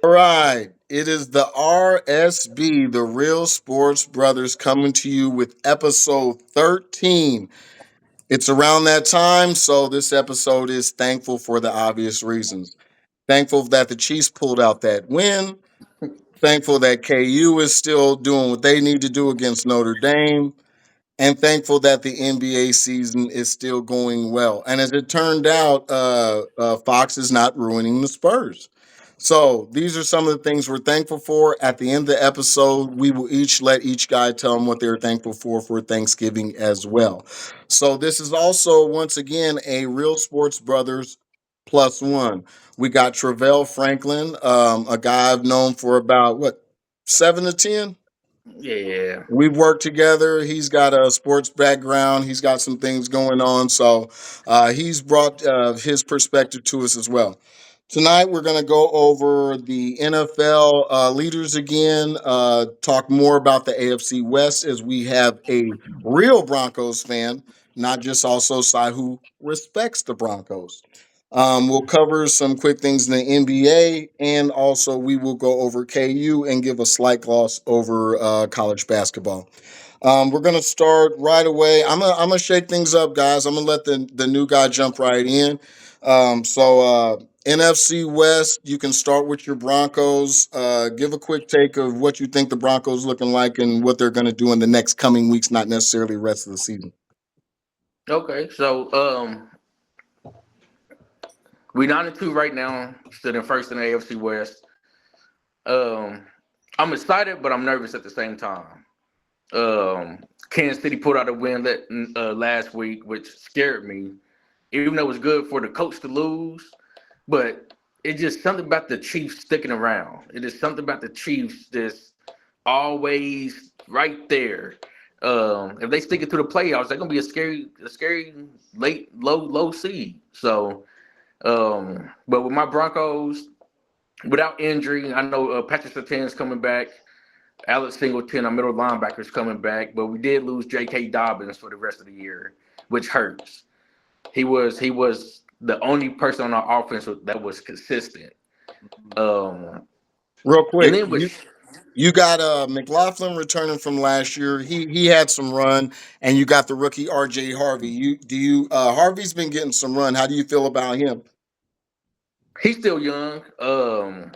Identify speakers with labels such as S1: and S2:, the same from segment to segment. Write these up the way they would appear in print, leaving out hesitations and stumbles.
S1: All right. It is the R.S.B, the Real Sports Brothers, coming to you with episode 13. It's around that time, so this episode is thankful for the obvious reasons. Thankful that the Chiefs pulled out that win. Thankful that KU is still doing what they need to do against Notre Dame, and thankful that the NBA season is still going well. And as it turned out, Fox is not ruining the Spurs. So these are some of the things we're thankful for. At the end of the episode, we will each let each guy tell them what they're thankful for Thanksgiving as well. So this is also once again a Real Sports Brothers plus one. We got Travell Franklin, a guy I've known for about what 7 to 10.
S2: Yeah.
S1: We've worked together. He's got a sports background. He's got some things going on. So he's brought his perspective to us as well. Tonight, we're going to go over the NFL leaders again, talk more about the AFC West as we have a real Broncos fan, not just also Cy who respects the Broncos. We'll cover some quick things in the NBA, and also we will go over KU and give a slight gloss over college basketball. We're gonna start right away. I'm gonna shake things up, guys. I'm gonna let the new guy jump right in. NFC West, you can start with your Broncos. Give a quick take of what you think the Broncos looking like and what they're gonna do in the next coming weeks, not necessarily the rest of the season.
S2: Okay. So we 9-2 right now, sitting first in the AFC West. Um, I'm excited, but I'm nervous at the same time. Kansas City pulled out a win last week, which scared me, even though it was good for the coach to lose. But it's just something about the Chiefs sticking around. It is something about the Chiefs just always right there. If they stick it to the playoffs, they're gonna be a scary late low seed. So, but with my Broncos, without injury, I know Patrick Surtain's coming back. Alex Singleton, our middle linebacker, is coming back, but we did lose J.K. Dobbins for the rest of the year, which hurts. He was the only person on our offense that was consistent. Um,
S1: Real
S2: and
S1: quick,
S2: then with
S1: you got McLaughlin returning from last year. He had some run, and you got the rookie R.J. Harvey. You Harvey's been getting some run. How do you feel about him?
S2: He's still young.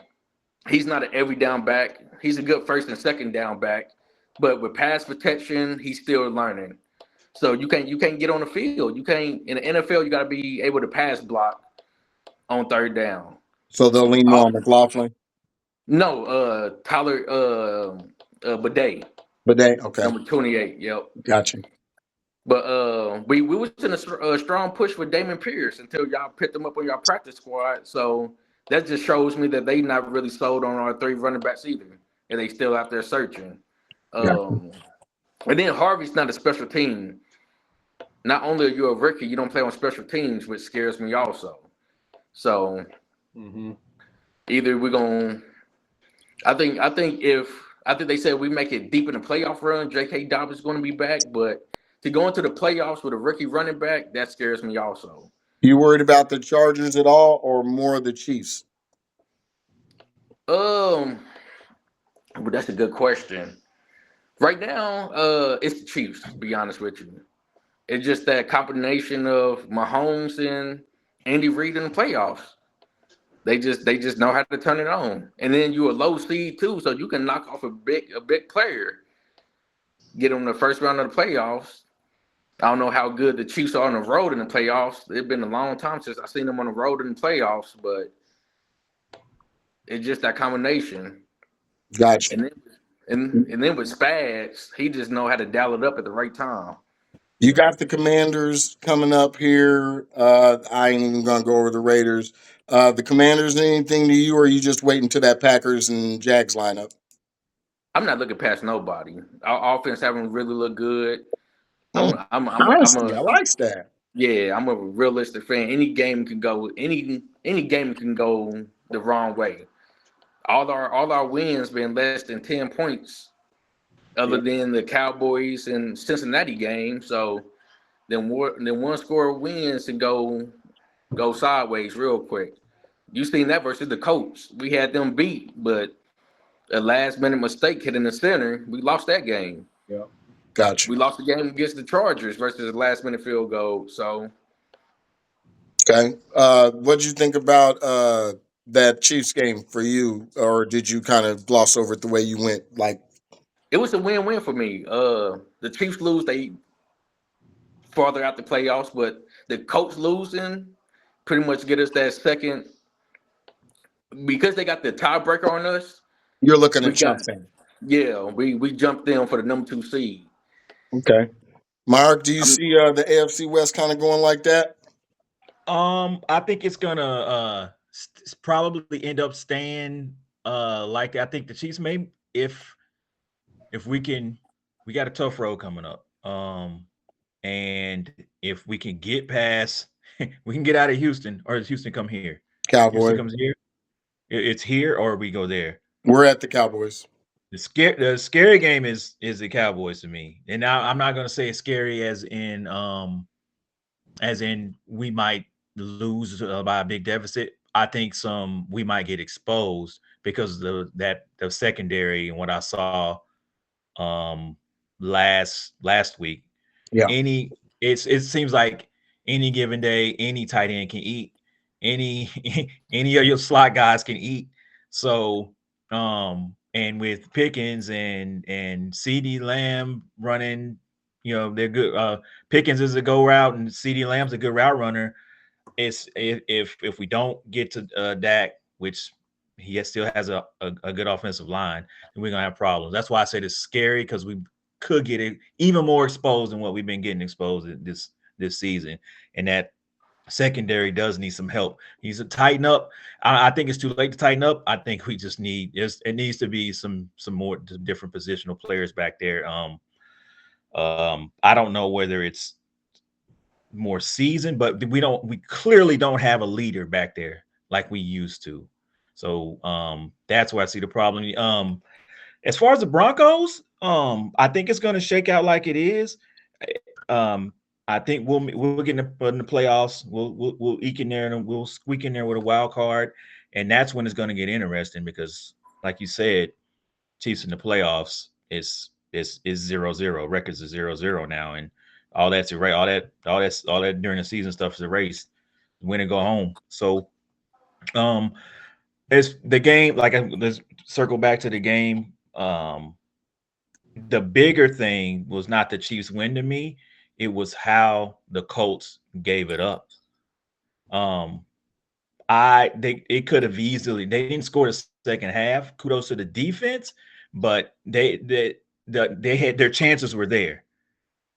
S2: He's not an every down back. He's a good first and second down back, but with pass protection, he's still learning. So you can't get on the field. You can't in the NFL. You got to be able to pass block on third down.
S1: So they'll lean more on
S2: Off,
S1: McLaughlin.
S2: no, Tyler Bidet,
S1: But they okay,
S2: number 28. Yep.
S1: gotcha.
S2: But we was in a strong push for Damon Pierce until y'all picked him up on y'all practice squad. So that just shows me that they not really sold on our three running backs either, and they still out there searching.
S1: Gotcha.
S2: Um, and then Harvey's not a special team. Not only are you a rookie, you don't play on special teams, which scares me also. So
S1: Hmm.
S2: either we're gonna, I think they said we make it deep in the playoff run. J.K. Dobbins is going to be back, but to go into the playoffs with a rookie running back, that scares me also.
S1: You worried about the Chargers at all, or more the Chiefs?
S2: Um, but that's a good question. Right now, it's the Chiefs. To be honest with you, it's just that combination of Mahomes and Andy Reid in the playoffs. They just know how to turn it on, and then you a low seed too, so you can knock off a big player, get them the first round of the playoffs. I don't know how good the Chiefs are on the road in the playoffs. It's been a long time since I've seen them on the road in the playoffs, but it's just that combination.
S1: Gotcha.
S2: And then and then with Spags, he just know how to dial it up at the right time.
S1: You got the Commanders coming up here. I ain't even gonna go over the Raiders. The Commanders, anything to you, or are you just waiting to that Packers and Jags lineup?
S2: I'm not looking past nobody. Our offense haven't really looked good.
S1: Hmm. Honesty, I like that.
S2: Yeah, I'm a realistic fan. Any game can go the wrong way. All our wins been less than 10 points, other
S1: Yeah.
S2: than the Cowboys and Cincinnati game. So then one score wins and go sideways real quick. You seen that versus the Colts. We had them beat, but a last minute mistake hitting the center, we lost that game.
S3: Yeah.
S1: Got you.
S2: We lost the game against the Chargers versus a last minute field goal. So
S1: Okay. What did you think about that Chiefs game for you, or did you kind of gloss over it the way you went? Like,
S2: it was a win-win for me. The Chiefs lose, they farther out the playoffs, but the Colts losing pretty much get us that second because they got the tiebreaker on us.
S1: you're looking
S2: We
S1: at
S2: got
S1: jumping.
S2: yeah, we jumped them for the number 2 seed.
S1: Okay. Mark, do you
S2: I'm,
S1: see the AFC West kind of going like that?
S3: I think it's gonna probably end up staying like I think the Chiefs may if we got a tough road coming up. And if we can get past we can get out of Houston, or does Houston come here? Houston
S1: Cowboys.
S3: comes here. It's here or we go there.
S1: We're at the Cowboys.
S3: The scary game is the Cowboys to me. And now I'm not gonna say it's scary as in we might lose by a big deficit. I think we might get exposed because the secondary and what I saw um last week.
S1: Yeah.
S3: Any it seems like any given day, any tight end can eat, any any of your slot guys can eat. So and with Pickens and CD Lamb running, they're good. Pickens is a go route and CD Lamb's a good route runner. It's if we don't get to Dak, which he still has a good offensive line, then we're gonna have problems. That's why I said it's scary because we could get it even more exposed than what we've been getting exposed this season, and that secondary does need some help. Needs to tighten up. I think it's too late to tighten up. I think we just it needs to be some more different positional players back there. I don't know whether it's more seasoned, but we clearly don't have a leader back there like we used to. So that's where I see the problem. As far as the Broncos, I think it's going to shake out like it is. Um, I think we'll get in the playoffs. We'll eke in there and we'll squeak in there with a wild card, and that's when it's going to get interesting because, like you said, Chiefs in the playoffs is 0-0. Records are 0-0 now, and all that's right. All that during the season stuff is erased. Win and go home. So it's the game. Let's circle back to the game. The bigger thing was not the Chiefs win to me. It was how the Colts gave it up. Um, it could have easily. They didn't score the second half. Kudos to the defense, but they had their chances were there.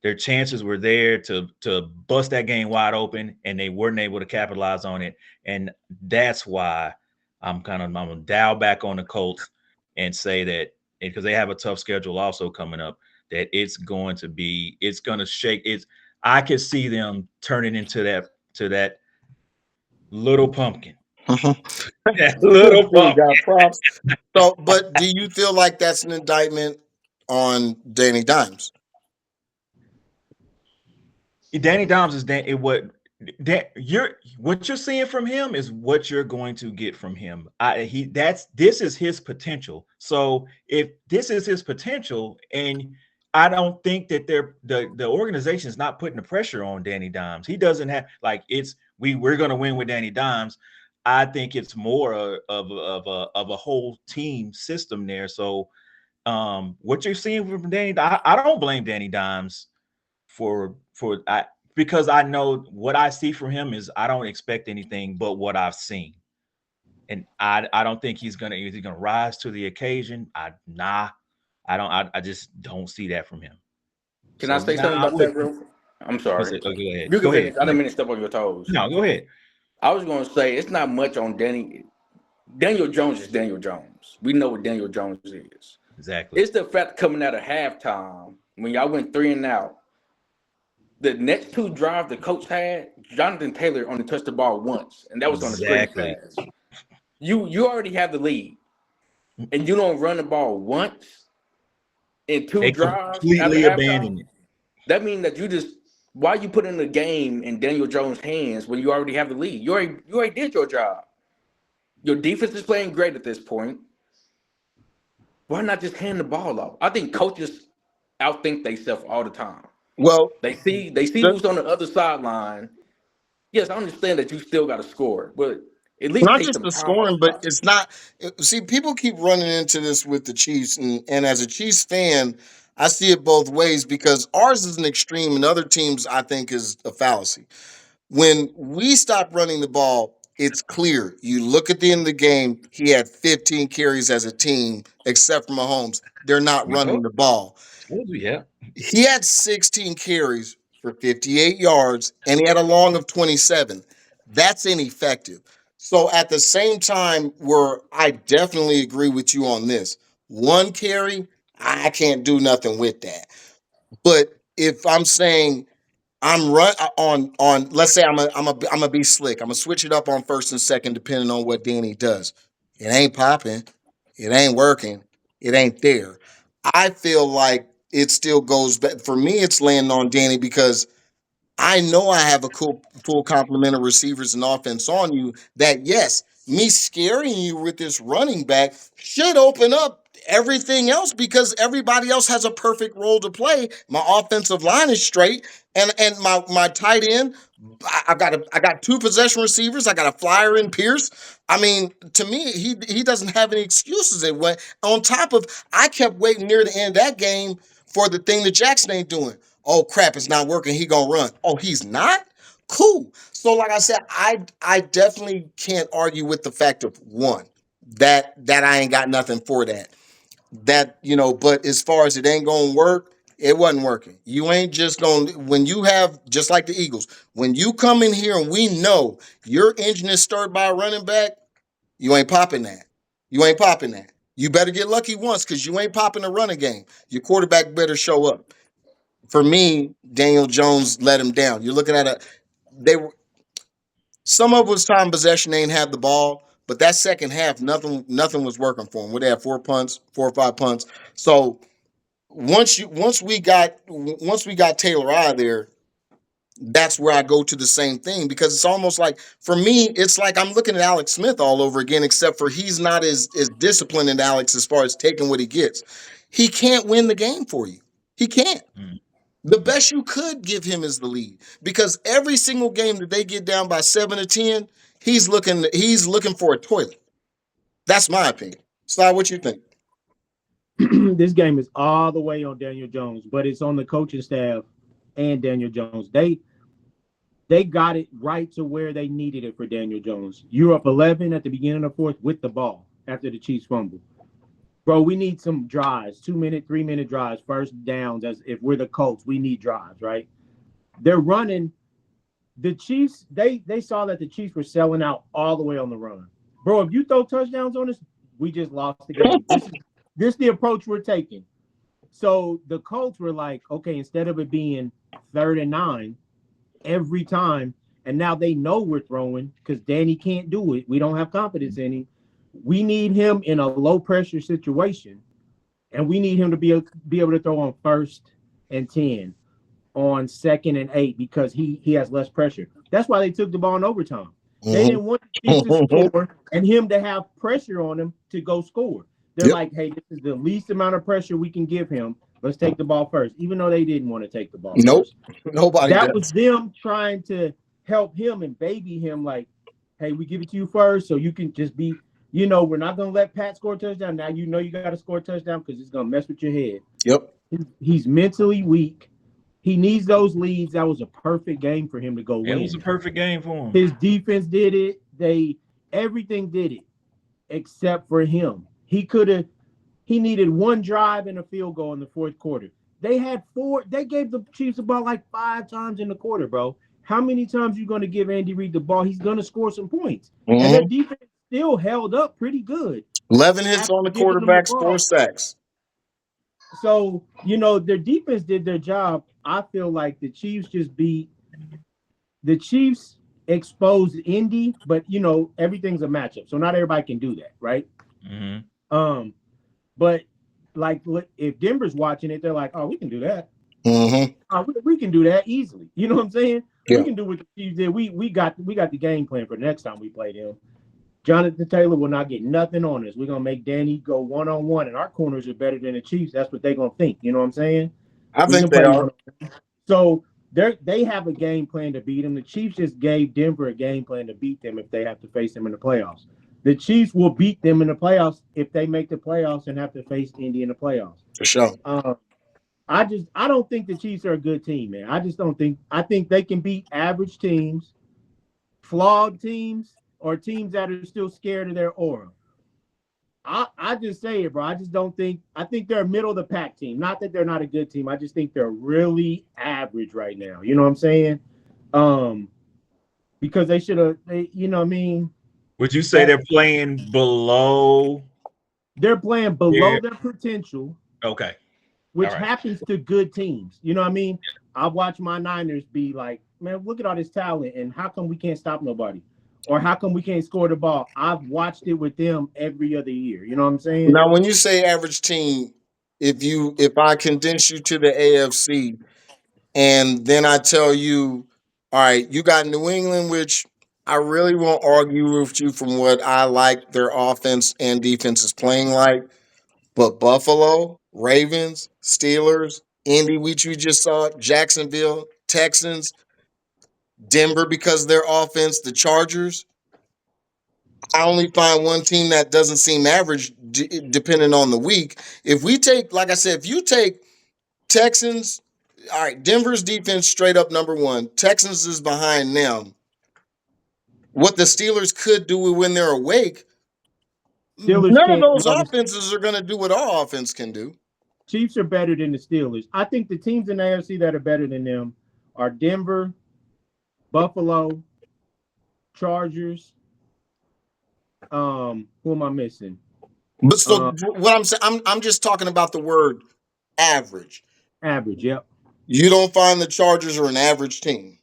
S3: Their chances were there to bust that game wide open, and they weren't able to capitalize on it. And that's why I'm gonna dial back on the Colts and say that because they have a tough schedule also coming up, that it's gonna shake. I could see them turning into that little pumpkin. That little
S1: Billy
S3: pumpkin.
S1: got props. So, but do you feel like that's an indictment on Danny Dimes?
S3: Danny Dimes is what you're seeing from him is what you're going to get from him. This is his potential. So if this is his potential, and I don't think that the organization is not putting the pressure on Danny Dimes. He doesn't have we're going to win with Danny Dimes. I think it's more of a whole team system there. So what you're seeing from Danny, I don't blame Danny Dimes because I know what I see from him is I don't expect anything but what I've seen, and I don't think he's gonna rise to the occasion. I don't. I just don't see that from him.
S2: can I
S3: So
S2: say
S3: now
S2: something
S3: I
S2: about
S3: would.
S2: that real? I'm
S3: What's
S2: sorry.
S3: it? Oh, go ahead.
S2: You can
S3: Go ahead.
S2: finish. I
S3: Go
S2: didn't
S3: ahead.
S2: mean to step on your toes.
S3: No, go ahead.
S2: I was going to say it's not much on Daniel Jones is Daniel Jones. We know what Daniel Jones is.
S3: Exactly.
S2: It's the fact coming out of halftime when y'all went 3-and-out. The next two drives the coach had, Jonathan Taylor only touched the ball once, and that was on the screen
S3: Exactly.
S2: pass. You already have the lead, and you don't run the ball once in two
S3: They
S2: drives after
S3: completely
S2: halftime.
S3: abandoned it.
S2: That means that you just why you put in the game in Daniel Jones' hands when you already have the lead. You already did your job. Your defense is playing great at this point. Why not just hand the ball off? I think coaches outthink themselves all the time.
S1: Well,
S2: They see
S1: the,
S2: who's on the other sideline. Yes, I understand that you still got to score, but at least
S1: not
S2: take
S1: just
S2: some
S1: the
S2: time off
S1: scoring,
S2: the
S1: but
S2: clock.
S1: it's not. See, people keep running into this with the Chiefs, and as a Chiefs fan, I see it both ways because ours is an extreme, and other teams I think is a fallacy. When we stop running the ball, it's clear. You look at the end of the game, he had 15 carries as a team, except for Mahomes. They're not running
S3: Yep.
S1: the ball.
S3: Told you, yeah.
S1: He had 16 carries for 58 yards, and he had a long of 27. That's ineffective. So at the same time, where I definitely agree with you on this, one carry, I can't do nothing with that. But if I'm saying I'm run on. Let's say I'm a be slick. I'm gonna switch it up on first and second depending on what Danny does. It ain't popping. It ain't working. It ain't there. I feel like it still goes back for me. It's laying on Danny because I know I have a cool full complement of receivers and offense on you that yes, me scaring you with this running back should open up everything else because everybody else has a perfect role to play. My offensive line is straight and my tight end I got two possession receivers. I got a flyer in Pierce. I mean, to me, he doesn't have any excuses. It went on top of I kept waiting near the end of that game for the thing that Jackson ain't doing. Oh crap, it's not working. He gonna run. Oh, he's not? Cool. So like I said, I definitely can't argue with the fact of one, that I ain't got nothing for that. That, but as far as it ain't gonna work, it wasn't working. You ain't just gonna when you have just like the Eagles, when you come in here and we know your engine is stirred by a running back, you ain't popping that. You ain't popping that. You better get lucky once because you ain't popping a running game. Your quarterback better show up. For me, Daniel Jones let him down. You're looking at they were some of his time possession they ain't have the ball, but that second half, nothing was working for him. We had 4 punts, 4 or 5 punts. So once we got Taylor out of there, that's where I go to the same thing because it's almost like for me, it's like I'm looking at Alex Smith all over again, except for he's not as disciplined in Alex as far as taking what he gets. He can't win the game for you. He can't.
S3: Mm.
S1: The best you could give him is the lead because every single game that they get down by 7 or 10, he's looking for a toilet. That's my opinion. Sly, what you think?
S4: This game is all the way on Daniel Jones, but it's on the coaching staff and Daniel Jones. They got it right to where they needed it for Daniel Jones. You're up 11 at the beginning of the fourth with the ball after the Chiefs fumble. Bro, we need some drives, 2 minute, 3 minute drives, first downs. As if we're the Colts, we need drives, right? They're running. The Chiefs, they saw that the Chiefs were selling out all the way on the run. Bro, if you throw touchdowns on us, we just lost the game. This is the approach we're taking. So the Colts were like, okay, instead of it being 3rd and 9 every time, and now they know we're throwing because Danny can't do it. We don't have confidence in him. We need him in a low pressure situation, and we need him to be able to throw on 1st and 10, on 2nd and 8 because he has less pressure. That's why they took the ball in overtime. They
S1: Mm-hmm.
S4: didn't want the Chiefs to score and him to have pressure on him to go score. They're
S1: Yep.
S4: like, hey, this is the least amount of pressure we can give him. Let's take the ball first, even though they didn't want to take the ball
S1: Nope.
S4: first.
S1: Nobody
S4: That was
S1: does.
S4: them trying to help him and baby him, like, hey, we give it to you first so you can just be, we're not going to let Pat score a touchdown. Now you know you got to score a touchdown because it's going to mess with your head.
S1: Yep.
S4: He's mentally weak. He needs those leads. That was a perfect game for him to go
S3: It was a
S4: win.
S3: perfect game for him.
S4: His defense did it. Everything did it except for him. He needed one drive and a field goal in the fourth quarter. They had four. They gave the Chiefs the ball like 5 times in the quarter, bro. How many times you going to give Andy Reid the ball? He's going to score some points. And their
S1: Mm-hmm.
S4: defense still held up pretty good
S1: 11 hits
S4: after
S1: on the
S4: giving them the
S1: quarterbacks,
S4: ball.
S1: 4 sacks.
S4: So, their defense did their job. I feel like the Chiefs exposed Indy, but everything's a matchup, so not everybody can do that, right?
S3: Mm-hmm.
S4: But like, if Denver's watching it, they're like, "Oh, we can do that.
S1: Mm-hmm.
S4: Oh, we can do that easily." You know what I'm saying? We
S1: Yeah.
S4: can do what the Chiefs did. We got the game plan for the next time we play them. Jonathan Taylor will not get nothing on us. We're gonna make Danny go one-on-one, and our corners are better than the Chiefs. That's what they're gonna think. You know what I'm saying?
S1: I
S4: We
S1: think
S4: can
S1: they
S4: play
S1: are.
S4: one. So they have a game plan to beat them. The Chiefs just gave Denver a game plan to beat them if they have to face them in the playoffs. The Chiefs will beat them in the playoffs if they make the playoffs and have to face Indy in the playoffs.
S1: For sure.
S4: I don't think the Chiefs are a good team, man. I just don't think. I think they can beat average teams, flawed teams, or teams that are still scared of their aura. I just say it, bro. I just don't think. I think they're a middle of the pack team. Not that they're not a good team. I just think they're really average right now. You know what I'm saying? Um, because they should have. You know what I mean?
S3: Would you say
S4: That
S3: they're playing below
S4: they're playing below
S3: their?
S4: their potential,
S3: Okay, all
S4: which
S3: right.
S4: happens to good teams. You know what I mean? I watch my Niners be like, man, look at all this talent, and how come we can't stop nobody? Or how come we can't score the ball? I've watched it with them every other year. You know what I'm saying?
S1: Now, when you say average team, if I condense you to the AFC, and then I tell you, all right, you got New England, which I really won't argue with you from what I like their offense and defense is playing like. But Buffalo, Ravens, Steelers, Indy, which we just saw, Jacksonville, Texans, Denver because of their offense, the Chargers. I only find one team that doesn't seem average depending on the week. If we take, like I said, if you take Texans, all right, Denver's defense straight up number one. Texans is behind them. What the Steelers could do when they're awake,
S4: Steelers
S1: none of
S4: can't.
S1: those
S4: Well, the
S1: offenses are going to do what our offense can do.
S4: Chiefs are better than the Steelers. I think the teams in the AFC that are better than them are Denver, Buffalo, Chargers. Who am I missing?
S1: But so
S4: Um,
S1: what I'm saying, I'm just talking about the word average.
S4: Average. Yep.
S1: You don't find the Chargers are an average team.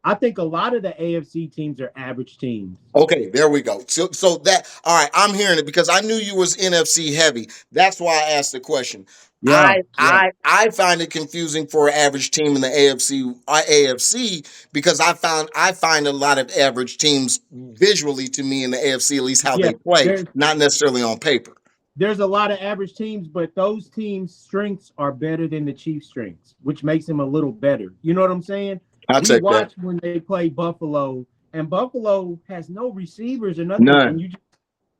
S4: I think a lot of the AFC teams are average teams.
S1: Okay, there we go. So that all right, I'm hearing it because I knew you was NFC heavy. That's why I asked the question.
S4: Yeah. Yeah.
S1: I find it confusing for an average team in the AFC because I find a lot of average teams visually to me in the AFC, at least how
S4: Yeah.
S1: they play,
S4: There's
S1: not necessarily on paper.
S4: there's a lot of average teams, but those teams' strengths are better than the Chiefs' strengths, which makes them a little better. You know what I'm saying?
S1: I'll
S4: We
S1: take that.
S4: watch when they play Buffalo, and Buffalo has no receivers or nothing, and
S1: None.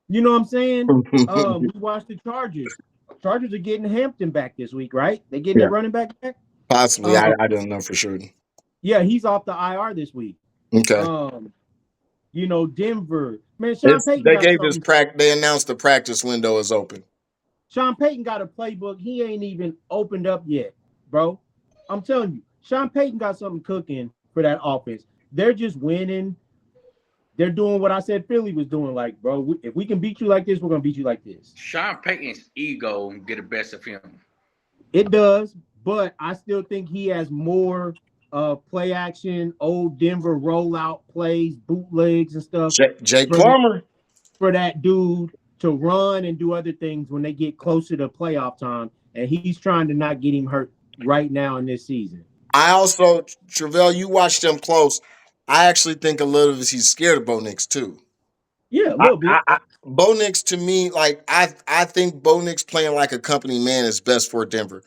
S4: you know what I'm saying? We watched the Chargers. Chargers are getting Hampton back this week, right? They getting their
S1: Yeah,
S4: running back back.
S1: possibly.
S4: Um,
S1: I don't know for sure.
S4: yeah, he's off the IR this week.
S1: Okay.
S4: Um, Denver, man, Sean Payton
S1: They
S4: got
S1: gave this
S4: something.
S1: they announced the practice window is open.
S4: Sean Payton got a playbook. He ain't even opened up yet, bro. I'm telling you, Sean Payton got something cooking for that offense. They're just winning. They're doing what I said Philly was doing. Like, bro, if we can beat you like this, we're gonna beat you like this.
S2: Sean Payton's ego get the best of him.
S4: It does, but I still think he has more play action, old Denver rollout plays, bootlegs and stuff
S1: Jake
S4: for that
S1: Plummer.
S4: for that dude to run and do other things when they get closer to playoff time. And he's trying to not get him hurt right now in this season.
S1: I also, Travell, you watched them close. I actually think a little bit he's scared of Bo Nix too.
S4: Yeah, a little bit.
S1: Bo Nix to me, like I think Bo Nix playing like a company man is best for Denver.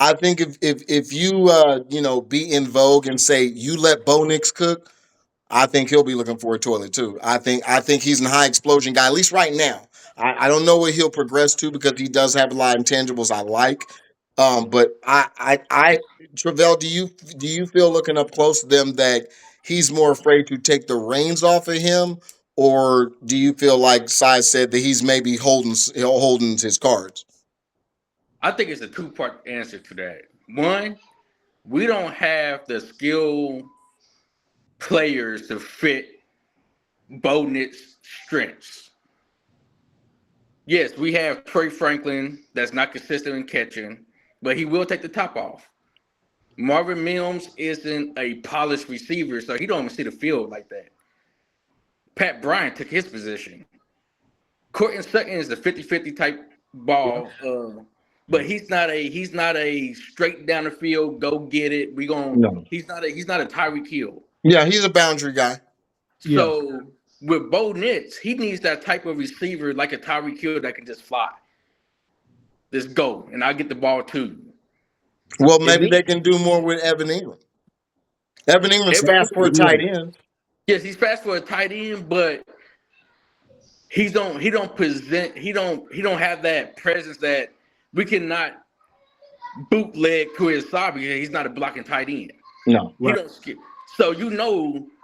S1: I think if you be in vogue and say you let Bo Nix cook, I think he'll be looking for a toilet too. I think he's a high explosion guy, at least right now. I don't know what he'll progress to because he does have a lot of intangibles I like. But Travell, do you feel looking up close to them that he's more afraid to take the reins off of him, or do you feel like Sai said that he's maybe holding his cards?
S2: I think it's a two-part answer to that. One, we don't have the skill players to fit Bonet's strengths. Yes, we have Trey Franklin that's not consistent in catching, but he will take the top off. Marvin Mims isn't a polished receiver, so he don't even see the field like that. Pat Bryant took his position. Cortland Sutton is a 50-50 type ball, but he's not a straight down the field, go get it.
S1: No.
S2: He's not a Tyreek Hill.
S1: Yeah, he's a boundary guy.
S4: Yeah.
S2: So with Bo Nix, he needs that type of receiver like a Tyreek Hill that can just fly. Just go, and I'll get the ball to you.
S1: Well,
S2: It
S1: maybe they
S2: needs
S1: can do more with Evan Ingram. Evan Ingram's
S2: every
S1: fast for a tight
S4: Yeah.
S1: end.
S2: yes, he's fast for a tight end, but he don't have that presence that we cannot bootleg to his side because he's not a blocking tight end.
S1: No.
S2: He
S4: Right.
S2: don't skip. So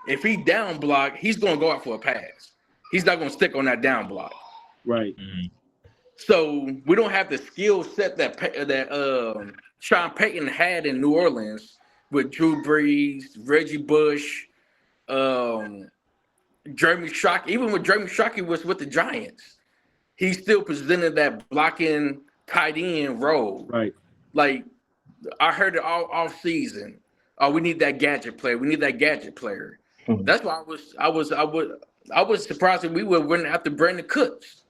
S2: if he down block, he's gonna go out for a pass. He's not gonna stick on that down block.
S4: Right.
S3: Mhm.
S2: So we don't have the skill set that Sean Payton had in New Orleans with Drew Brees, Reggie Bush, um, Jeremy Shockey. Even when Jeremy Shockey was with the Giants, he still presented that blocking tight end role.
S4: Right.
S2: Like I heard it all off season. Oh, we need that gadget player. We need that gadget player.
S1: Mhm.
S2: That's why I was surprised that we were winning after Brandon Cooks.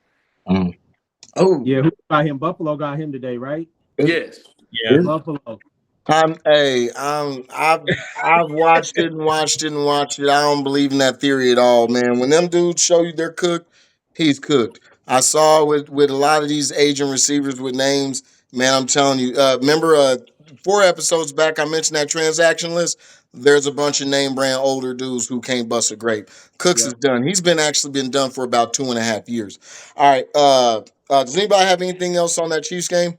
S1: Mm. Oh,
S4: Yeah. Who got him? Buffalo got him today, right?
S2: Yes.
S3: Yeah.
S4: Buffalo.
S1: I've watched it and watched it and watched it. I don't believe in that theory at all, man. When them dudes show you they're cooked, he's cooked. I saw with a lot of these Asian receivers with names, man. I'm telling you. Remember, 4 episodes back, I mentioned that transaction list. There's a bunch of name brand older dudes who can't bust a grape. Cooks is
S4: Yeah.
S1: done. He's been actually been done for about 2.5 years. All right. Does anybody have anything else on that Chiefs game?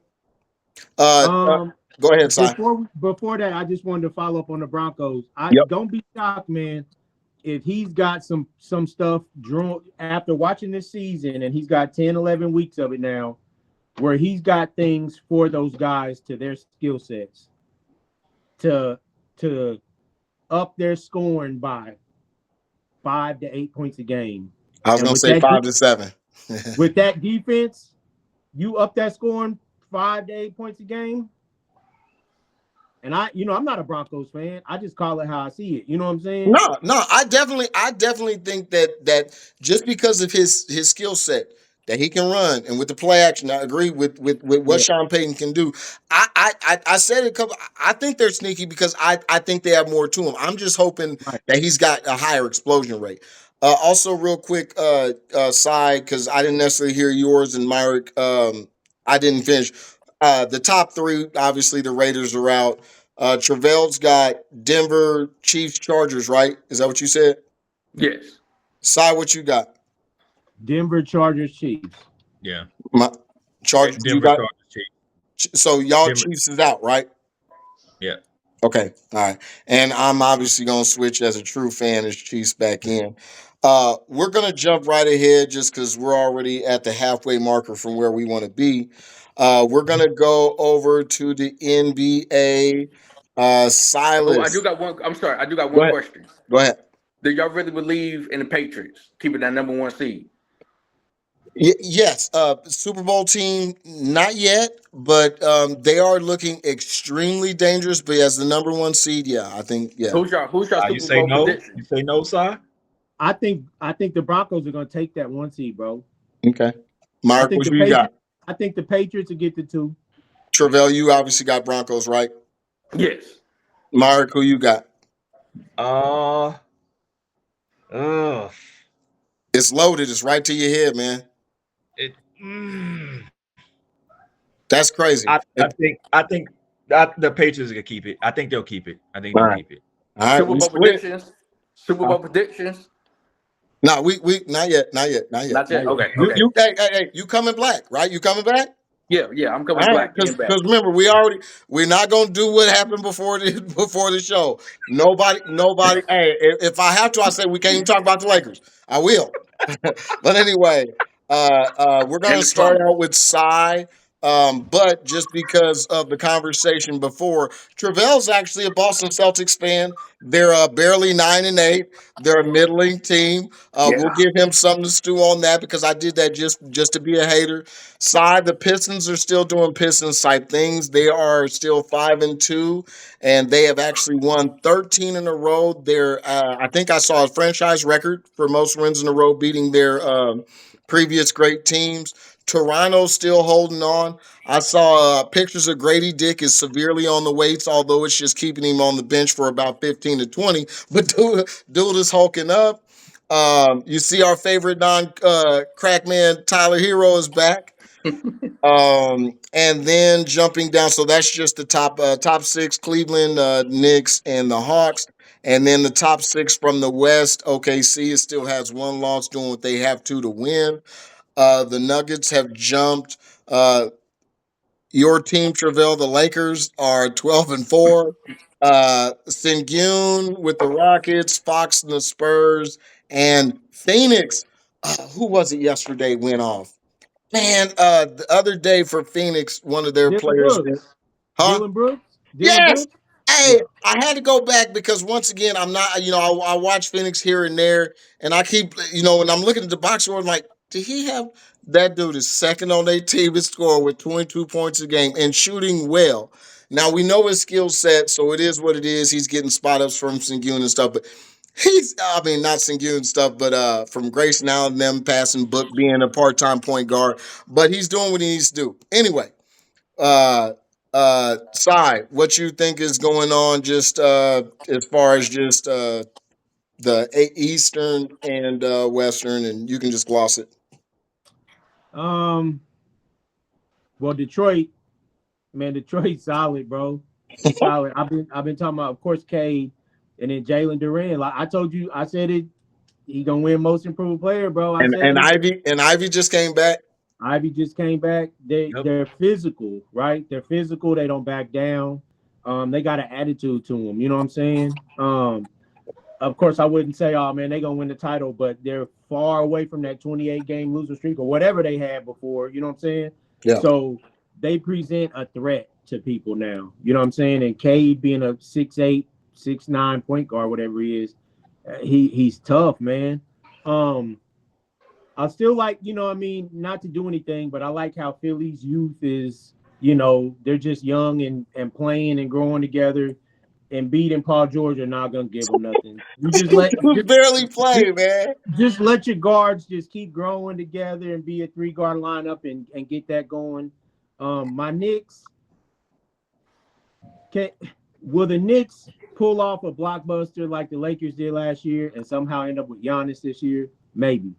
S1: Uh, uh
S4: Um.
S1: Go ahead, Si.
S4: Before that, I just wanted to follow up on the Broncos. I
S1: Yep.
S4: don't be shocked, man, if he's got some stuff drawn after watching this season, and he's got 10, 11 weeks of it now, where he's got things for those guys to their skill sets to to up their scoring by 5 to 8 points a game.
S1: I was
S4: And
S1: gonna say 5 to 7.
S4: with that defense, you up that scoring 5 to 8 points a game. And I'm not a Broncos fan. I just call it how I see it. You know what I'm saying?
S1: No, I definitely think that just because of his skill set that he can run and with the play action, I agree with what
S4: Yeah.
S1: Sean Payton can do. I said it a couple. I think they're sneaky because I think they have more to him. I'm just hoping
S4: Right.
S1: that he's got a higher explosion rate. Also, real quick, side because I didn't necessarily hear yours and Myrick. I didn't finish. The top three, obviously, the Raiders are out. Travell's got Denver, Chiefs, Chargers, right? Is that what you said?
S2: Yes.
S1: Side, what you got?
S4: Denver Chargers Chiefs.
S3: Yeah.
S1: My Chargers, you
S3: Denver
S1: got.
S3: Chargers Chiefs.
S1: So y'all
S3: Denver.
S1: Chiefs is out, right?
S3: Yeah.
S1: Okay, all right. And I'm obviously gonna switch as a true fan as Chiefs back in. We're gonna jump right ahead just because we're already at the halfway marker from where we want to be. We're gonna go over to the NBA.
S2: Oh, I do
S1: Silas,
S2: got one. I'm sorry. I do got
S1: go
S2: one
S1: ahead.
S2: question.
S1: Go ahead.
S2: Do y'all really believe in the Patriots keeping that number one seed?
S1: Yes, Super Bowl team, not yet, but they are looking extremely dangerous. But as the number one seed, yeah, I think, yeah.
S2: Who's your
S3: You
S2: Super
S3: say
S2: Bowl
S3: no?
S2: prediction?
S3: You say no, Si?
S4: I think the Broncos are going to take that 1 seed, bro.
S1: Okay.
S4: I
S1: Mark,
S4: think
S1: what
S4: the
S1: you got?
S4: Patriots. I think the Patriots will get the 2.
S1: Travell, you obviously got Broncos, right?
S2: Yes.
S1: Mark, who you got?
S3: Uh, uh,
S1: It's loaded. It's right to your head, man.
S3: it, mm,
S1: That's crazy.
S3: I think the Patriots are gonna keep it. I think they'll keep it. I think
S1: All
S3: they'll
S1: right.
S3: keep it.
S1: All right,
S2: Super
S1: we
S2: Bowl
S1: split.
S2: predictions. Super
S1: Uh,
S2: Bowl predictions.
S1: no, we not yet, not yet, not yet,
S2: Not
S1: not
S2: yet.
S1: yet.
S2: Okay.
S1: You
S2: Okay.
S1: you hey, you coming black, right? You coming back?
S2: Yeah. Yeah. I'm
S1: All
S2: coming
S1: right,
S2: black
S1: because
S2: and back.
S1: remember we're not gonna do what happened before the before the show. Nobody. Hey, if I have to, I say we can't even talk about the Lakers. I will. But anyway, we're
S2: And
S1: gonna
S2: the
S1: start
S2: Plumbers.
S1: out with Cy. But just because of the conversation before, Travell's actually a Boston Celtics fan. They're barely 9-8. They're a middling team. We'll
S2: Yeah.
S1: give him something to stew on that because I did that just to be a hater. Side, the Pistons are still doing Pistons type things. They are still 5-2, and they have actually won 13 in a row. They're, I think I saw a franchise record for most wins in a row, beating their previous great teams. Toronto's still holding on. I saw pictures of Grady Dick is severely on the weights, although it's just keeping him on the bench for about 15 to 20. But dude is hulking up. You see our favorite crack man Tyler Hero is back. And then jumping down, so that's just the top six: Cleveland, Knicks, and the Hawks. And then the top six from the West, OKC it still has one loss, doing what they have to win. The Nuggets have jumped. Your team, Travell, the Lakers are 12-4. Sengun with the Rockets, Fox and the Spurs, and Phoenix. Who was it yesterday? Went off. Man, the other day for Phoenix, one of their
S4: Dylan
S1: players,
S4: Brooks.
S1: huh?
S4: Dylan Brooks. Dylan
S1: Yes.
S4: Brooks.
S1: Hey,
S4: Yeah.
S1: I had to go back because once again, I'm not, I watch Phoenix here and there, and I keep, when I'm looking at the box score, I'm like, did he have that dude is second on their team to score with 22 points a game and shooting well. Now we know his skill set, so it is what it is. He's getting spot ups from Sengun and stuff, but I mean, not Sengun and stuff, but from Grayson Allen and them passing Book being a part time point guard, but he's doing what he needs to do. Anyway, uh Sai, what you think is going on just as far as just the Eastern and Western, and you can just gloss it.
S4: Um. Well, Detroit, man, Detroit's solid, bro. It's solid. I've been talking about, of course, Cade, and then Jalen Duran. Like I told you, I said it. He gonna win Most Improved Player, bro. I
S1: And
S4: said
S1: and
S4: it.
S1: Ivy just came back.
S4: Ivy just came back.
S3: Yep.
S4: They're physical, right? They're physical. They don't back down. They got an attitude to them. You know what I'm saying? Of course, I wouldn't say, oh man, they're gonna win the title, but they're far away from that 28 game losing streak or whatever they had before. You know what I'm saying?
S1: Yeah.
S4: So they present a threat to people now. You know what I'm saying? And Cade being a 6'8", 6'9" point guard, whatever he is, he's tough, man. Um, I still like, I mean, not to do anything, but I like how Philly's youth is, they're just young and playing and growing together. And beating Paul George are not gonna give them nothing. You just let
S1: Who's barely
S4: just,
S1: play, man.
S4: just let your guards just keep growing together and be a 3 guard lineup and get that going. My Knicks can will the Knicks pull off a blockbuster like the Lakers did last year and somehow end up with Giannis this year? Maybe.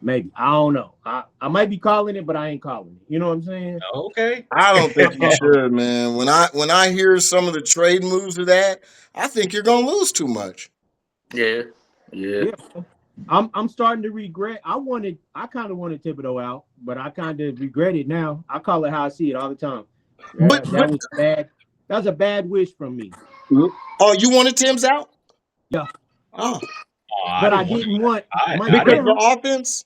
S4: Maybe. I don't know. I might be calling it, but I ain't calling it. You know what I'm saying?
S3: Okay.
S1: I don't think you should, man. When I hear some of the trade moves of that, I think you're gonna lose too much.
S2: Yeah, yeah.
S4: Yeah. I'm starting to regret. I kind of wanted Thibodeau out, but I kind of regret it now. I call it how I see it all the time.
S1: But
S4: That was bad. That was a bad wish from me.
S1: oh, you wanted Tim's out?
S4: Yeah,
S1: Oh,
S3: Oh, I
S4: but I
S3: didn't want.
S4: didn't want my
S3: I
S1: because
S3: didn't.
S1: the offense.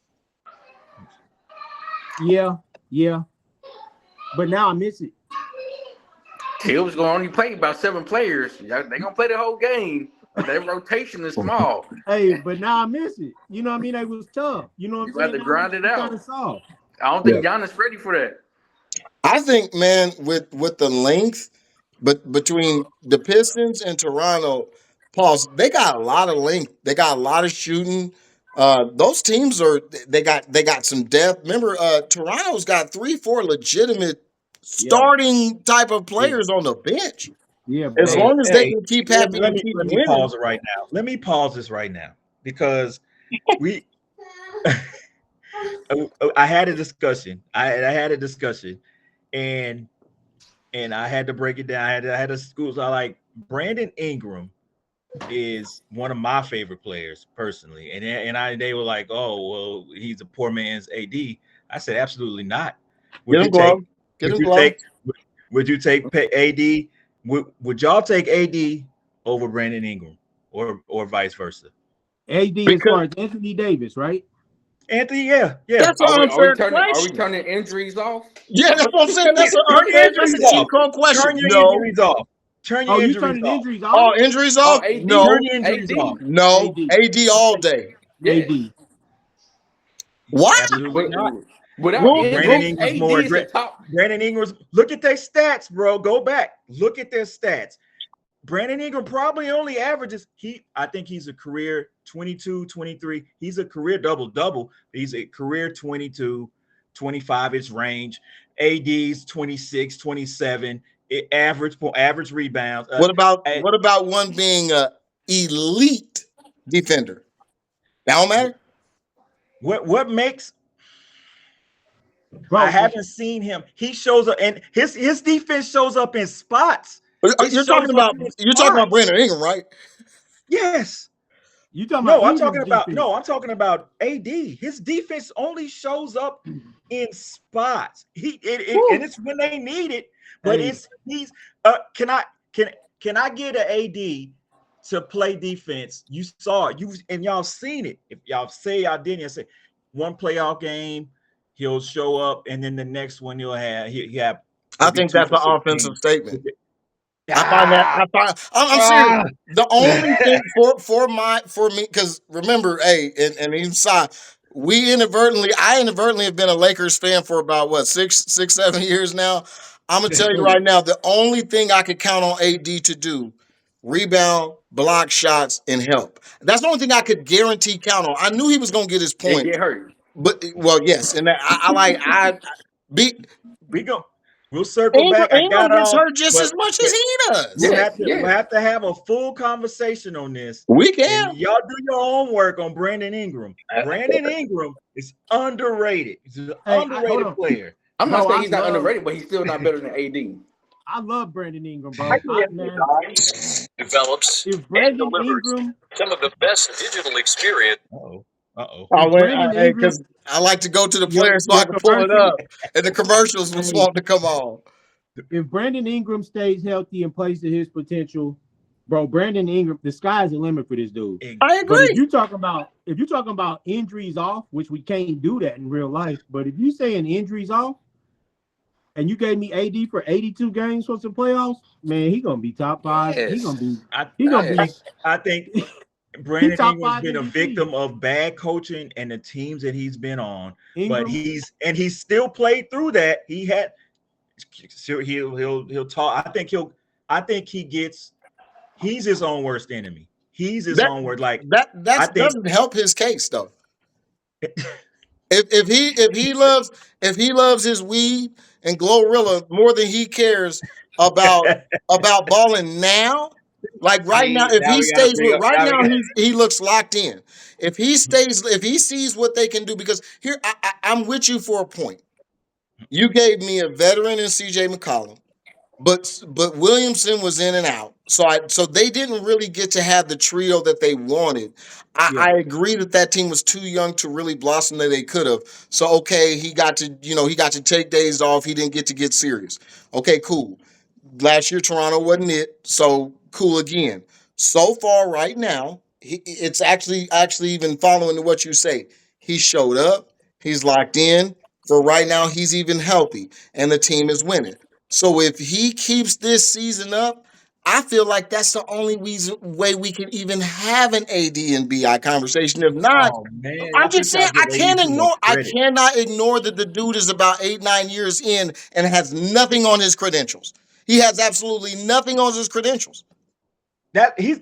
S4: Yeah, yeah. But now I miss it.
S2: Tibbs gonna only play about 7 players. They gonna play the whole game. Their rotation is small.
S4: Hey, but now I miss it. You know what I mean? It was tough. You know what I'm
S2: You have
S4: saying?
S2: to grind it
S4: Kind
S2: out.
S4: of soft.
S2: I don't think Giannis ready for that.
S1: I think, man, with the length, but between the Pistons and Toronto, Pauls, they got a lot of length. They got a lot of shooting. Those teams they got some depth. Remember, Toronto's got 3, 4 legitimate
S4: Yeah,
S1: starting type of
S4: yeah,
S1: players on the bench.
S4: yeah,
S1: As
S4: bro.
S3: Hey,
S1: long as they
S3: hey,
S1: can keep
S3: let,
S1: happy
S3: let
S1: and
S3: me
S1: keep
S3: let me
S1: winning.
S3: pause it right now. Let me pause this right now because we I had a discussion. I had a discussion, and I had to break it down. I had a school. So I like Brandon Ingram is one of my favorite players personally, and they were like, oh well, he's a poor man's AD. I said absolutely not.
S1: Get
S3: Would
S1: him
S3: you
S1: glow.
S3: take?
S1: Get
S3: Would
S1: him
S3: you
S1: glow.
S3: take? Would you take AD? Would y'all take AD over Brandon Ingram or vice versa?
S4: AD as
S1: Because
S4: far as Anthony Davis, right?
S3: Anthony, yeah, yeah.
S1: that's an
S2: Are we
S1: unfair
S2: turning? Are we
S1: question.
S2: turning injuries off?
S1: Yeah, that's what I'm saying. That's an
S3: Turn your
S1: unfair. That's
S3: injuries
S1: a cheat
S3: off.
S1: code question.
S3: Turn your
S1: No.
S3: injuries off. Turn your
S4: Oh, you
S3: injuries
S4: turning
S3: off.
S4: injuries
S1: Oh,
S4: off?
S1: injuries
S2: Oh,
S1: off?
S2: AD,
S3: Turn
S1: No.
S3: your injuries off.
S2: AD,
S1: No.
S4: AD.
S1: AD all day.
S2: yes.
S4: AD.
S1: What?
S3: Absolutely
S2: But
S3: not.
S2: without
S1: Who?
S3: Brandon
S1: Who?
S2: injuries,
S3: Ingram's
S2: AD
S3: more
S2: is a
S3: aggressive.
S2: top.
S3: Brandon Ingram's look at their stats, bro. Go back. Look at their stats. Brandon Ingram probably only averages I think he's a career 22, 23. He's a career double. He's a career 22, 25 its range. AD's 26, 27. Average rebounds.
S1: What about one being a elite defender? That don't matter.
S3: What makes
S4: Bro,
S3: I haven't seen him. He shows up, and his defense shows up in spots. It
S1: You're
S3: shows
S1: talking
S3: up
S1: about
S3: in
S1: you're talking about
S3: spots.
S1: Brandon Ingram, right?
S3: Yes.
S4: you talking about
S3: No,
S4: Ingram's defense.
S3: I'm talking about AD. His defense only shows up in spots. And it's when they need it. But
S4: Hey.
S3: he's can I get an AD to play defense? You saw it. And y'all seen it. If y'all say y'all didn't, say one playoff game, he'll show up, and then the next one he'll have
S1: I
S3: maybe
S1: think
S3: 2
S1: that's
S3: for
S1: an
S3: 16.
S1: offensive statement.
S3: Ah,
S1: I'm serious.
S3: ah.
S1: The only thing for me, because remember, hey, and even I inadvertently have been a Lakers fan for about what 7 years now. I'm gonna tell you right now, the only thing I could count on AD to do, rebound, block shots, and help. That's the only thing I could guarantee count on. I knew he was gonna get his
S2: And
S1: point,
S2: get hurt.
S1: but well, yes, and I be
S3: we go. We'll circle
S1: Ingram,
S3: back. I
S1: Ingram
S3: got
S1: gets
S3: off,
S1: hurt just as
S3: but
S1: much as he does.
S2: Yes,
S3: we'll
S2: yes.
S3: have to have a full conversation on this.
S1: We
S3: And
S1: can.
S3: y'all do your homework on Brandon Ingram. Brandon Ingram is underrated. He's an
S4: Hey,
S3: underrated player.
S2: I'm
S4: Bro,
S2: not saying
S4: I
S2: he's not
S4: love-
S2: underrated, but he's still not better than AD.
S4: I love Brandon Ingram, bro.
S5: Man, develops
S4: If
S5: and
S4: Brandon
S5: delivers
S4: Ingram,
S5: some of the best digital experience.
S3: Uh-oh. Uh-oh.
S1: I
S4: if
S1: went
S4: Brandon Ingram,
S1: because I like to go to the
S4: your,
S1: player so I
S4: your
S1: can pull it
S4: commercial,
S1: up, and the commercials was
S4: hey,
S1: wanting to come on.
S4: if Brandon Ingram stays healthy and plays to his potential, bro, Brandon Ingram, the sky's the limit for this dude.
S1: I
S4: But if
S1: agree.
S4: you're talking about injuries off, which we can't do that in real life, but if you saying injuries off, and you gave me AD for 82 games for some playoffs, man, he gonna be top 5. He
S2: Yes.
S4: gonna be
S2: Yes.
S3: I think
S4: he
S3: Brandon
S4: top
S3: Ingram's
S4: 5
S3: been a
S4: MVP.
S3: victim of bad coaching and the teams that he's been on. But
S4: Ingram,
S3: he's still played through that. He'll talk. I think he's his own worst enemy. He's his
S1: That
S3: own worst. Like I
S1: that
S3: think
S1: doesn't help his case though. If he loves his weed and Glorilla more than he cares about balling now, like right now,
S3: see
S1: if
S3: now
S1: he
S3: we gotta
S1: stays
S3: bring
S1: with
S3: up
S1: right
S3: now we
S1: now,
S3: got
S1: he looks locked in. If he sees what they can do, because here I'm with you for a point. You gave me a veteran in CJ McCollum. But Williamson was in and out, so they didn't really get to have the trio that they wanted.
S4: yeah.
S1: I agree that team was too young to really blossom that they could have. So okay, he got to take days off. He didn't get serious. Okay, cool. Last year Toronto wasn't it, so cool again. So far, right now, it's actually even following to what you say. He showed up. He's locked in. For right now, he's even healthy, and the team is winning. So if he keeps this season up, I feel like that's the only way we can even have an AD and BI conversation. If not,
S3: oh man,
S1: I'm
S3: I
S1: just
S3: think
S1: saying
S3: y'all give AD too much
S1: I
S3: credit.
S1: cannot ignore that the dude is about 8-9 years in and has nothing on his credentials. He has absolutely nothing on his credentials.
S3: He's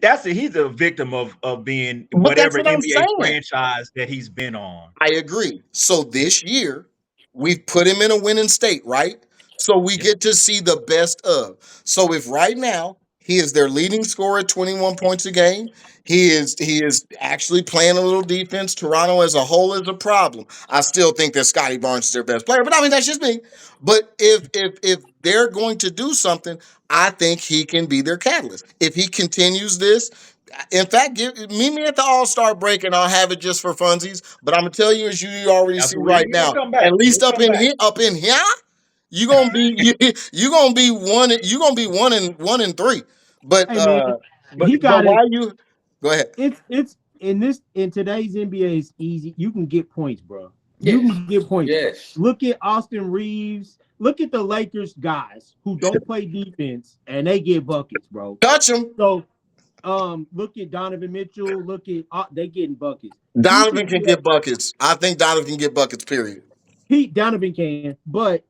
S3: a victim of being
S1: But that's
S3: whatever
S1: what I'm
S3: NBA
S1: saying.
S3: franchise that he's been on.
S1: I agree. So this year, we've put him in a winning state, right? So we
S3: Yeah.
S1: get to see the best of. So if right now he is their leading scorer at 21 points a game, he is actually playing a little defense. Toronto as a whole is a problem. I still think that Scotty Barnes is their best player, but I mean that's just me. But if they're going to do something, I think he can be their catalyst. If he continues this, in fact, meet me at the All-Star break and I'll have it just for funsies. But I'm gonna tell you, as you already see
S3: Absolutely.
S1: right
S3: We're
S1: now,
S3: gonna come back.
S1: at least
S3: We'll come back.
S1: up in here, you gonna be you gonna be one. You gonna be 1-3. But
S4: Hey man, he
S1: but
S4: got it.
S1: why you? Go ahead.
S4: It's in today's NBA is easy. You can get points, bro. You
S2: Yes.
S4: can get points.
S2: Yes.
S4: Look at Austin Reeves. Look at the Lakers guys who don't play defense and they get buckets, bro.
S1: Touch him.
S4: So look at Donovan Mitchell. Look at they getting buckets. He
S1: Donovan
S4: should
S1: can
S4: be
S1: get buckets. I think Donovan can get buckets. Period.
S4: Donovan can, but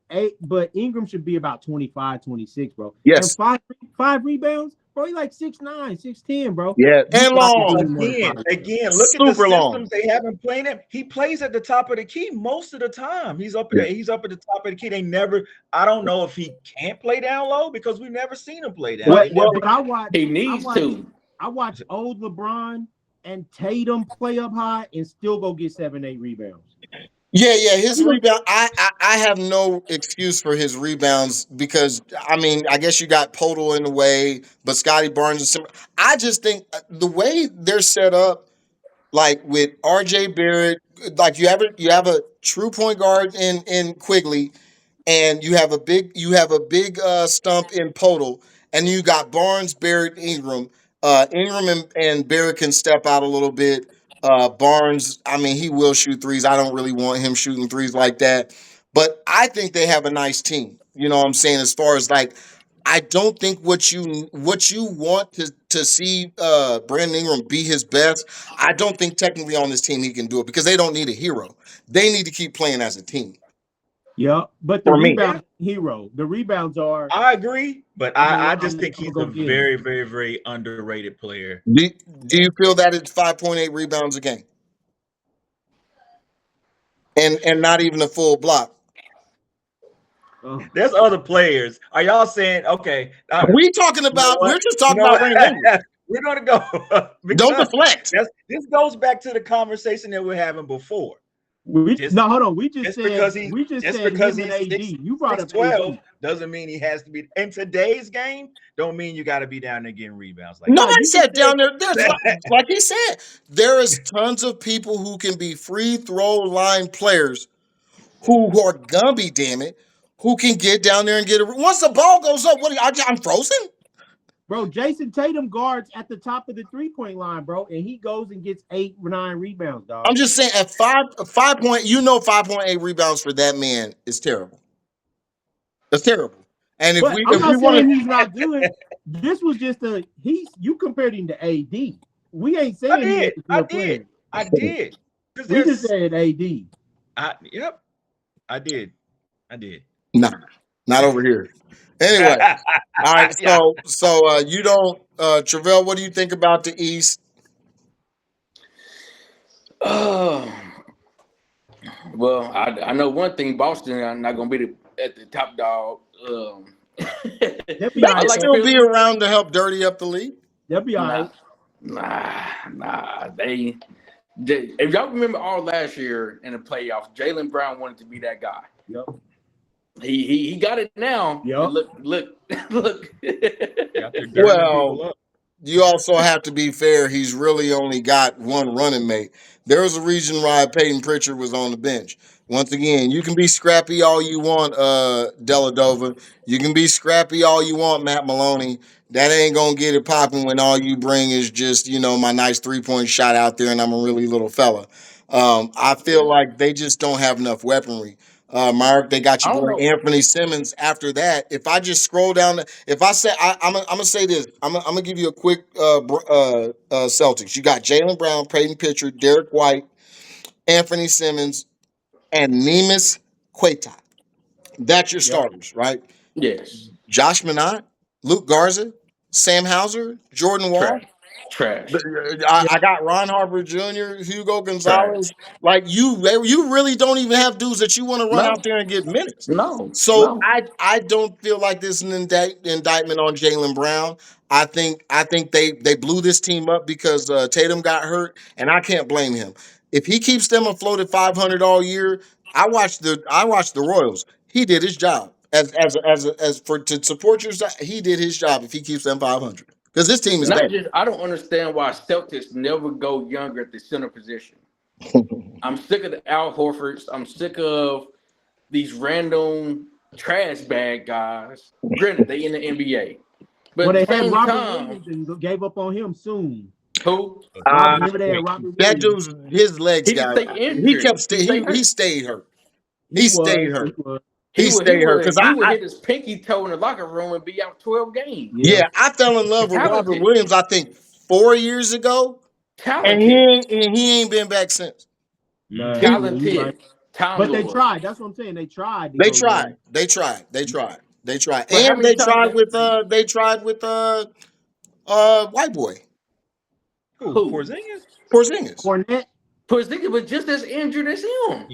S4: Ingram should be about 25, 26, bro. And
S1: Yes.
S4: five rebounds, bro. He like 6'9", 6'10", bro.
S1: Yeah.
S4: You
S1: And
S4: got to
S1: long.
S4: do more than five.
S3: Again, look at the
S1: Super long.
S3: systems they haven't played him. He plays at the top of the key most of the time. He's up
S1: Yeah.
S3: at he's up at the top of the key. They never. I don't know if he can't play down low because we've never seen him play down.
S1: Well,
S3: They never.
S4: But
S2: He needs to.
S4: I watch old LeBron and Tatum play up high and still go get 7, 8 rebounds.
S1: Yeah. His rebound. I have no excuse for his rebounds because I mean I guess you got Podol in the way, but Scotty Barnes is similar. I just think the way they're set up, like with R.J. Barrett, like you have a true point guard in Quigley, and you have a big stump in Podal, and you got Barnes, Barrett, Ingram. Ingram and Barrett can step out a little bit. Barnes, I mean, he will shoot threes. I don't really want him shooting threes like that, but I think they have a nice team. You know what I'm saying? As far as like, I don't think what you want to see Brandon Ingram be his best. I don't think technically on this team he can do it because they don't need a hero. They need to keep playing as a team.
S4: Yeah, but the
S1: For me.
S3: Yeah,
S4: rebound hero. The rebounds are.
S3: I agree, but I just think
S4: I'm
S3: he's
S4: gonna
S3: a
S4: go get him.
S3: very, very, very underrated player.
S1: Do you feel that it's 5.8 rebounds a game and not even a full block?
S4: Oh,
S3: There's other players. Are y'all saying okay?
S1: We talking
S3: You know
S1: about we're
S3: what?
S1: just
S3: You
S1: talking
S3: know
S1: about
S3: what?
S1: Brandon Ingram.
S3: We're gonna go
S1: Don't
S3: because
S1: deflect.
S3: this goes back to the conversation that we're having before. Just
S4: no, hold on.
S3: just because he's
S4: We just
S3: just
S4: said
S3: because
S4: him and
S3: he's
S4: AD.
S3: six
S4: You brought
S3: six
S4: up
S3: 12
S4: AD.
S3: doesn't mean he has to be in today's game. Don't mean you got to be down there getting rebounds like
S4: No,
S3: that.
S1: Nobody
S4: you just
S1: said
S4: said
S1: down there. There's like he said, there is tons of people who can be free throw line players who are gumby, damn it, who can get down there and get it. Once the ball goes up, I'm frozen?
S4: bro. Jason Tatum guards at the top of the 3-point line, bro, and he goes and gets 8, 9 rebounds,
S1: I'm
S4: dog.
S1: just saying at 5 point, 5.8 rebounds for that man is terrible. That's terrible. And if
S4: But
S1: we
S4: I'm
S1: if we
S4: not
S1: want
S4: saying
S1: to
S4: he's not good. This was just you compared him to AD. We ain't
S3: I
S4: saying he
S3: did,
S4: ain't a
S3: I
S4: good
S3: did,
S4: player.
S3: I did. Because
S4: We just
S3: there's,
S4: said AD.
S3: yep, I did, I did.
S1: nah, not over here. Anyway, all right.
S3: Yeah.
S1: So you don't, Travell. What do you think about the East?
S2: Oh, well, I know one thing. Boston are not gonna be at the top dog.
S4: They'll be
S1: They
S4: all
S2: I
S1: can
S4: right
S2: like
S4: though.
S1: still be
S2: Philly.
S1: around to help dirty up the league.
S4: They'll be all
S2: Nah,
S4: right.
S2: If y'all remember all last year in the playoffs, Jalen Brown wanted to be that guy.
S4: Yep.
S2: He got it now, and
S4: Yep.
S2: look.
S3: Out there dirtying people
S1: Well,
S3: up.
S1: you also have to be fair. He's really only got one running mate. There was a reason why Peyton Pritchard was on the bench. Once again, you can be scrappy all you want, Deladova. You can be scrappy all you want, Matt Maloney. That ain't gonna get it popping when all you bring is just my nice 3 point shot out there, and I'm a really little fella. I feel
S2: Yeah.
S1: like they just don't have enough weaponry. Mark, they got
S2: I
S1: your
S2: don't
S1: boy
S2: know.
S1: Anthony Simmons. After that, if I just scroll down, if I say I'm gonna say this, I'm gonna give you a quick Celtics. You got Jalen Brown, Peyton Pitcher, Derek White, Anthony Simmons, and Nemus Queta. That's your
S4: Yep.
S1: starters, right?
S2: Yes,
S1: Josh Minot, Luke Garza, Sam Hauser, Jordan Wall.
S2: trash, trash,
S4: Yeah.
S1: I got Ron Harper Jr., Hugo Gonzalez.
S2: trash.
S1: Like you really don't even have dudes that you want to run out
S2: No,
S1: there and get minutes.
S2: no,
S1: So
S2: no.
S1: I don't feel like this is an indictment on Jalen Brown. I think they blew this team up because Tatum got hurt, and I can't blame him. If he keeps them afloat at 500 all year, I watched the Royals. He did his job as for to support your side. He did his job if he keeps them 500 because this team is
S2: And
S1: bad.
S2: I don't understand why Celtics never go younger at the center position. I'm sick of the Al Horfords. I'm sick of these random trash bag guys. Granted, they in the NBA, but
S4: Well,
S2: at the
S4: they had
S2: same
S4: Robert
S2: time,
S4: Williams and gave up on him soon.
S2: who
S4: Robert,
S1: Uh,
S4: remember they had Robert
S1: that
S4: Williams.
S1: dude's his legs
S2: he just
S1: got.
S2: stay
S1: He
S2: injured.
S1: kept
S2: He
S1: stay.
S2: stay
S1: He
S2: hurt.
S1: stayed hurt.
S4: He
S1: He stayed
S4: was. He
S1: hurt.
S4: was.
S1: He stayed hurt because
S2: He would hit his pinky toe in the locker room and be out 12 games.
S4: Yeah.
S1: yeah, I fell in love with Robert
S2: Talented,
S1: Williams. I think 4 years ago, and
S2: talented,
S1: he ain't been back since.
S4: Nah,
S1: He
S4: you right.
S2: talented. Time
S4: But they
S2: Lord.
S4: tried. That's what I'm saying. They tried to
S1: they
S4: go
S1: tried,
S4: young.
S1: they tried, they tried, they tried,
S2: But how
S1: and
S2: many
S1: they
S2: times?
S1: tried with white boy
S3: Who?
S2: Who?
S3: Porzingis?
S1: Porzingis.
S4: Cornette.
S2: Porzingis was just as injured as him,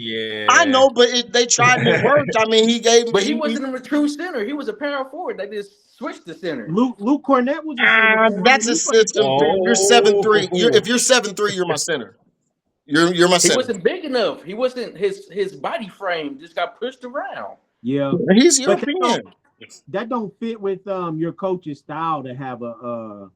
S1: I
S3: Yeah.
S1: know, but they tried and it worked. I mean, he gave
S2: but he wasn't a true center. He was a power forward. They just switched the center.
S4: Luke Cornett was a center for him,
S1: that's
S4: and
S1: a
S4: he played
S1: system.
S4: decent.
S1: You're 7'3".
S3: Oh,
S1: If you're 7'3", you're my center. You're my
S2: He
S1: center.
S2: wasn't big enough. He wasn't his body frame just got pushed around.
S4: Yeah,
S1: He's
S4: but
S1: European.
S4: that don't fit with your coach's style to have a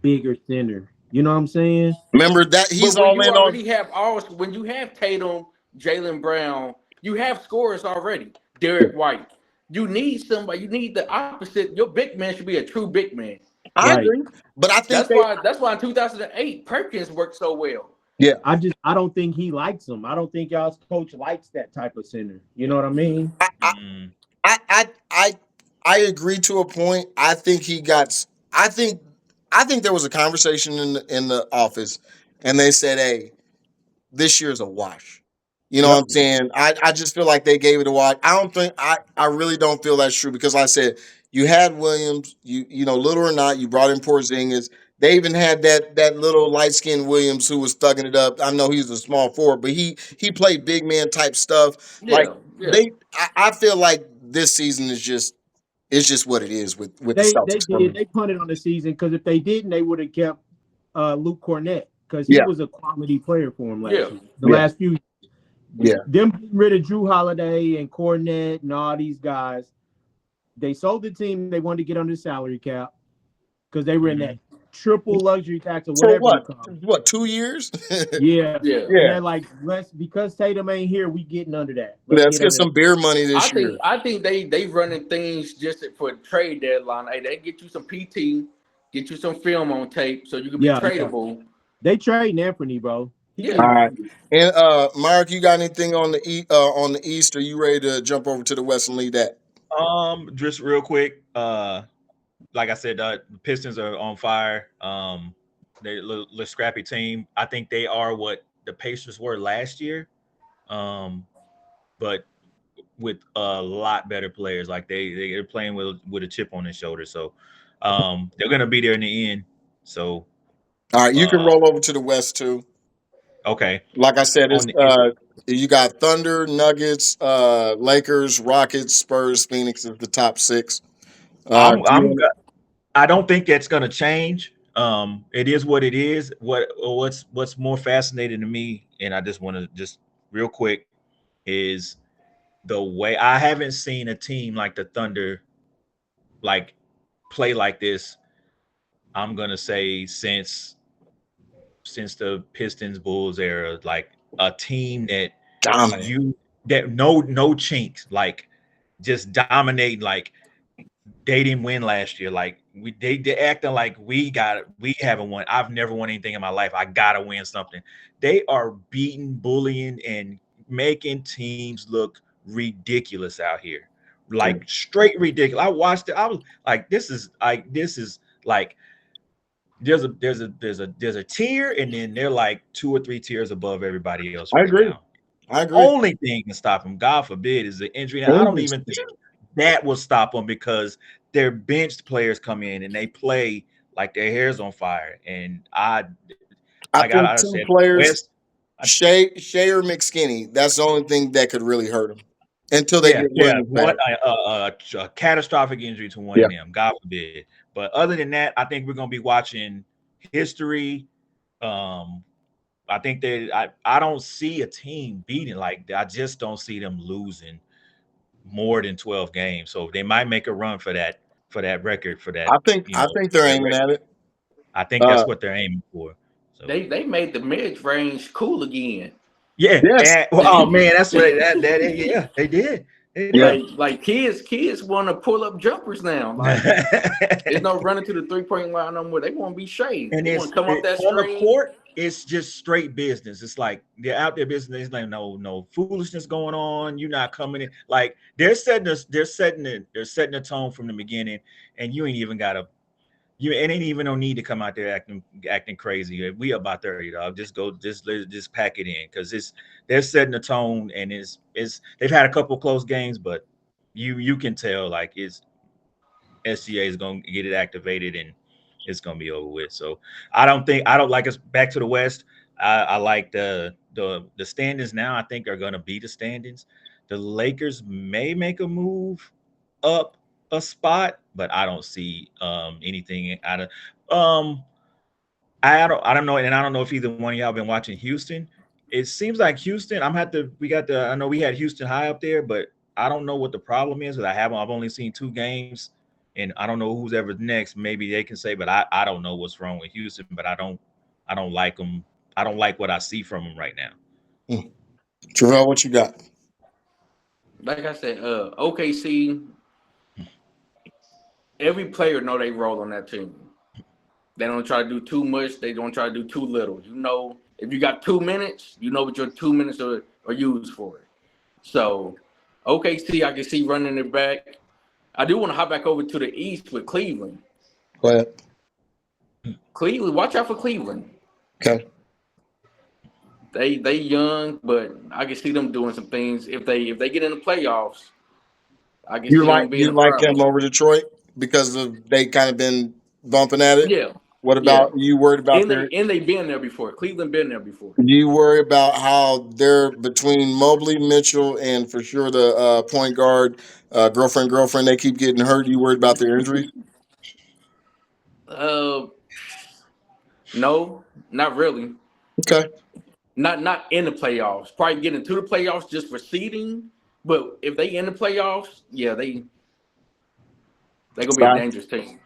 S4: bigger center. You know what I'm saying?
S1: Remember that
S2: But
S1: he's
S2: when
S1: all
S2: you
S1: in on.
S2: already have all, when you have Tatum, Jalen Brown, you have scorers already. Derek White. You need somebody. You need the opposite. Your big man should be a true big man.
S1: I
S4: Right.
S1: agree, but I think
S2: That's
S1: they.
S2: why. That's why in 2008 Perkins worked so well.
S1: Yeah,
S4: I don't think he likes him. I don't think y'all's coach likes that type of center. You know what I mean?
S1: I I
S3: mm,
S1: I I I, I agree to a point. I think he got. I think I think there was a conversation in the office, and they said, "Hey, this year's a wash." You know what
S4: Yep.
S1: I'm saying? I just feel like they gave it a wash. I don't think I really don't feel that's true because like I said you had Williams, you know, little or not, you brought in Porzingis. They even had that little light skinned Williams who was thugging it up. I know he's a small forward, but he played big man type stuff. Like
S2: Yeah, yeah.
S1: I feel like this season is just it's just what it is with the
S4: They
S1: Celtics for
S4: did.
S1: me.
S4: They punted on the season because if they didn't, they would have kept Luke Cornett because he
S1: Yeah,
S4: was a quality player for him
S2: Yeah.
S4: last year. The
S1: yeah,
S4: last few
S1: yeah.
S4: them getting rid of Drew Holiday and Cornett and all these guys, they sold the team. They wanted to get under the salary cap because they were in that
S3: mhm.
S4: triple luxury tax or
S1: For
S4: whatever you
S1: what?
S4: call it.
S1: What 2 years?
S4: Yeah.
S2: Yeah.
S4: And
S1: Yeah.
S4: they're like, let's because Tatum ain't here, we getting under that. Let's
S1: Let's
S4: get
S1: get
S4: under that.
S1: some beer money this year.
S2: I think they running things just for trade deadline. Hey, they get you some PT, get you some film on tape, so you can be
S4: Yeah, yeah.
S2: tradable.
S4: They trading Anthony, bro. He
S2: Yeah.
S1: All
S4: getting
S1: right. And Mark, you got anything on the East? Are you ready to jump over to the West and lead that?
S3: Just real quick. Like I said, the Pistons are on fire. They're a little scrappy team. I think they are what the Pacers were last year, but with a lot better players. Like they're playing with a chip on their shoulder. So they're gonna be there in the end. So
S1: All right, you can
S3: uh,
S1: roll over to the West too.
S3: okay,
S1: Like I said, it's
S3: on the is
S1: you got Thunder, Nuggets, Lakers, Rockets, Spurs, Phoenix is the top six.
S3: I'm
S1: Do you
S3: I'm
S1: want
S3: I don't think that's gonna change. It is what it is. What's more fascinating to me, and I just want to just real quick is the way I haven't seen a team like the Thunder like play like this. I'm gonna say since the Pistons Bulls era, like a team that
S1: dominant?
S3: you that no chinks, like just dominate. Like they didn't win last year. Like they acting like we haven't won. I've never won anything in my life. I gotta win something. They are beating, bullying, and making teams look ridiculous out here. Like straight ridiculous. I watched it. I was like, this is like there's a tier, and then they're like 2 or 3 tiers above everybody else
S1: I
S3: right
S1: agree.
S3: now.
S1: I agree.
S3: Only thing can stop them, God forbid, is the injury. And I don't
S1: Injuries.
S3: even think that will stop them because their benched players come in and they play like their hair's on fire. And
S1: I
S3: like
S1: think
S3: I
S1: two
S3: said,
S1: players,
S3: West, I,
S1: Shea or McSkinney. That's the only thing that could really hurt them until they
S3: yeah,
S1: get
S3: yeah,
S1: Williams back.
S3: one a catastrophic injury to one
S1: Yeah,
S3: of them, God forbid. But other than that, I think we're gonna be watching history. Um, I think I don't see a team beating like I just don't see them losing more than 12 games. So they might make a run for that record for that,
S1: I think they're
S3: that
S1: aiming
S3: record.
S1: at it.
S3: I think
S1: Uh,
S3: that's what they're aiming for. So
S2: They made the mid range cool again.
S3: yeah,
S1: yes.
S3: and well, oh man, that's what yeah, they did. They
S1: Yeah.
S3: did.
S2: Like kids want to pull up jumpers now. Like there's no running to the 3-point line no more. They want to be shaved.
S3: And
S2: They want to come off that
S3: on the
S2: screen.
S3: court, it's just straight business. It's like they're out there business. There's like no foolishness going on. You're not coming in. Like they're setting a tone from the beginning, and you ain't even gotta it ain't even no need to come out there acting crazy. We about 30, dog. Just go, just pack it in because they're setting the tone, and it's they've had a couple close games, but you can tell like it's SGA is gonna get it activated and it's gonna be over with. So I don't like us back to the West. I like the standings now. I think are going to be the standings. The Lakers may make a move up a spot, but I don't see anything out of um I don't know, and I don't know if either one of y'all been watching Houston. It seems like Houston. I'm had to. We got the. I know we had Houston high up there, but I don't know what the problem is. But I've only seen two games, and I don't know who's ever next. Maybe they can say, but I don't know what's wrong with Houston. But I don't like them. I don't like what I see from them right now.
S1: Mm. Terrell, what you got?
S2: Like I said, OKC. Every player know they role on that team. They don't try to do too much. They don't try to do too little. You know, if you got 2 minutes, you know what your 2 minutes are used for. So, OKC, I can see running it back. I do want to hop back over to the East with Cleveland.
S1: Go ahead.
S2: Cleveland, watch out for Cleveland.
S1: Okay.
S2: They young, but I can see them doing some things. If they get in the playoffs, I can see them being
S1: You
S2: a
S1: like them
S2: problem.
S1: over Detroit because of they kind of been bumping at it.
S2: Yeah,
S1: What
S2: yeah.
S1: about you? Worried about their?
S2: And they been there before. Cleveland been there before.
S1: You worry about how they're between Mobley, Mitchell, and for sure the point guard, girlfriend. They keep getting hurt. You worried about their injuries?
S2: Uh, no, not really.
S1: Okay.
S2: Not in the playoffs. Probably getting to the playoffs just for seeding. But if they in the playoffs, yeah, they gonna be a
S1: Sorry.
S2: dangerous team.
S1: Sorry,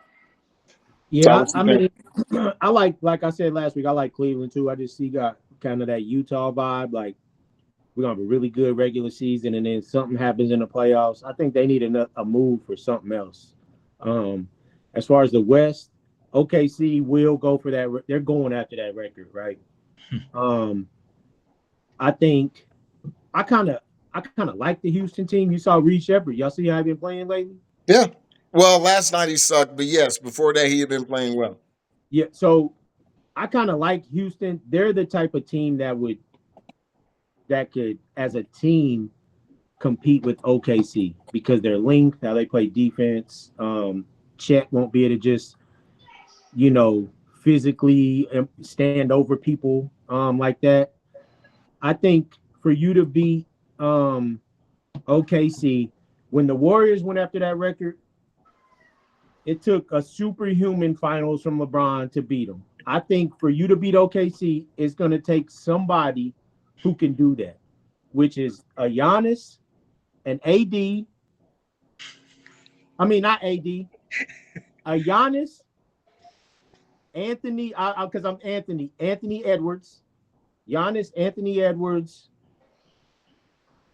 S4: Yeah,
S1: what you
S4: I
S1: think?
S4: mean, I like I said last week, I like Cleveland too. I just see got kind of that Utah vibe. Like we're gonna have a really good regular season, and then something happens in the playoffs. I think they need a move for something else. Um, as far as the West, OKC will go for that. They're going after that record, right? Um, I think I kind of like the Houston team. You saw Reed Shepard. Y'all see how he been playing lately?
S1: Yeah. Well, last night he sucked, but yes, before that he had been playing well.
S4: Yeah. So I kind of like Houston. They're the type of team that could, as a team, compete with OKC because their length, how they play defense. Chet won't be able to just, you know, physically stand over people like that. I think for you to beat OKC, when the Warriors went after that record, it took a superhuman finals from LeBron to beat them. I think for you to beat OKC, it's going to take somebody who can do that, which is a Giannis, an AD. I mean, not AD, a Giannis, Anthony, because I'm Anthony Edwards, Giannis, Anthony Edwards,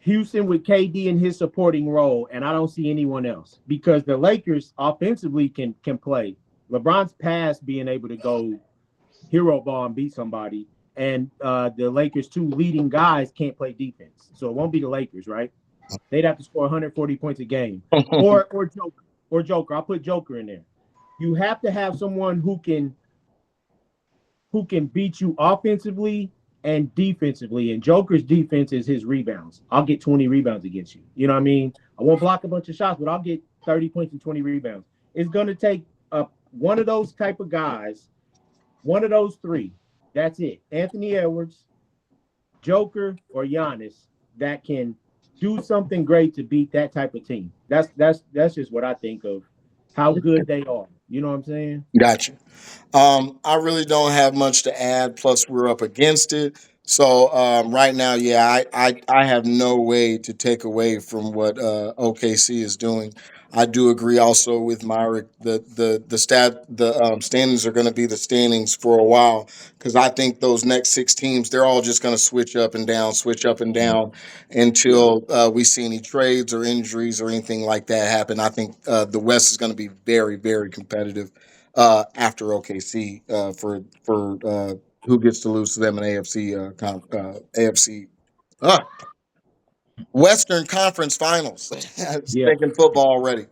S4: Houston with KD in his supporting role, and I don't see anyone else because the Lakers offensively can play. LeBron's past being able to go hero ball and beat somebody, and the Lakers' two leading guys can't play defense, so it won't be the Lakers, right? They'd have to score 140 points a game, or Joker. I'll put Joker in there. You have to have someone who can beat you offensively and defensively. And Joker's defense is his rebounds. I'll get 20 rebounds against you. You know what I mean? I won't block a bunch of shots, but I'll get 30 points and 20 rebounds. It's going to take one of those type of guys, one of those three. That's it. Anthony Edwards, Joker, or Giannis that can do something great to beat that type of team. That's just what I think of how good they are. You know what I'm saying?
S1: Gotcha. I really don't have much to add. Plus, we're up against it. So right now, yeah, I have no way to take away from what OKC is doing. I do agree also with Myrick. The standings are going to be the standings for a while because I think those next six teams they're all just going to switch up and down
S2: Yeah.
S1: until we see any trades or injuries or anything like that happen. I think the West is going to be very competitive after OKC who gets to lose to them in AFC uh, Western Conference Finals.
S4: Yeah.
S1: Thinking football already.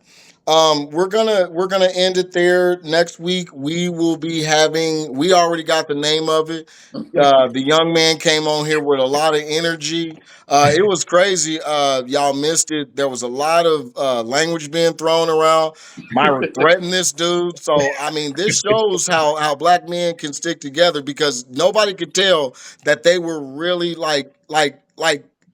S1: We're gonna end it there. Next week we will be having. We already got the name of it. The young man came on here with a lot of energy. It was crazy. Y'all missed it. There was a lot of language being thrown around. Myra threatened this dude. So I mean, this shows how black men can stick together because nobody could tell that they were really like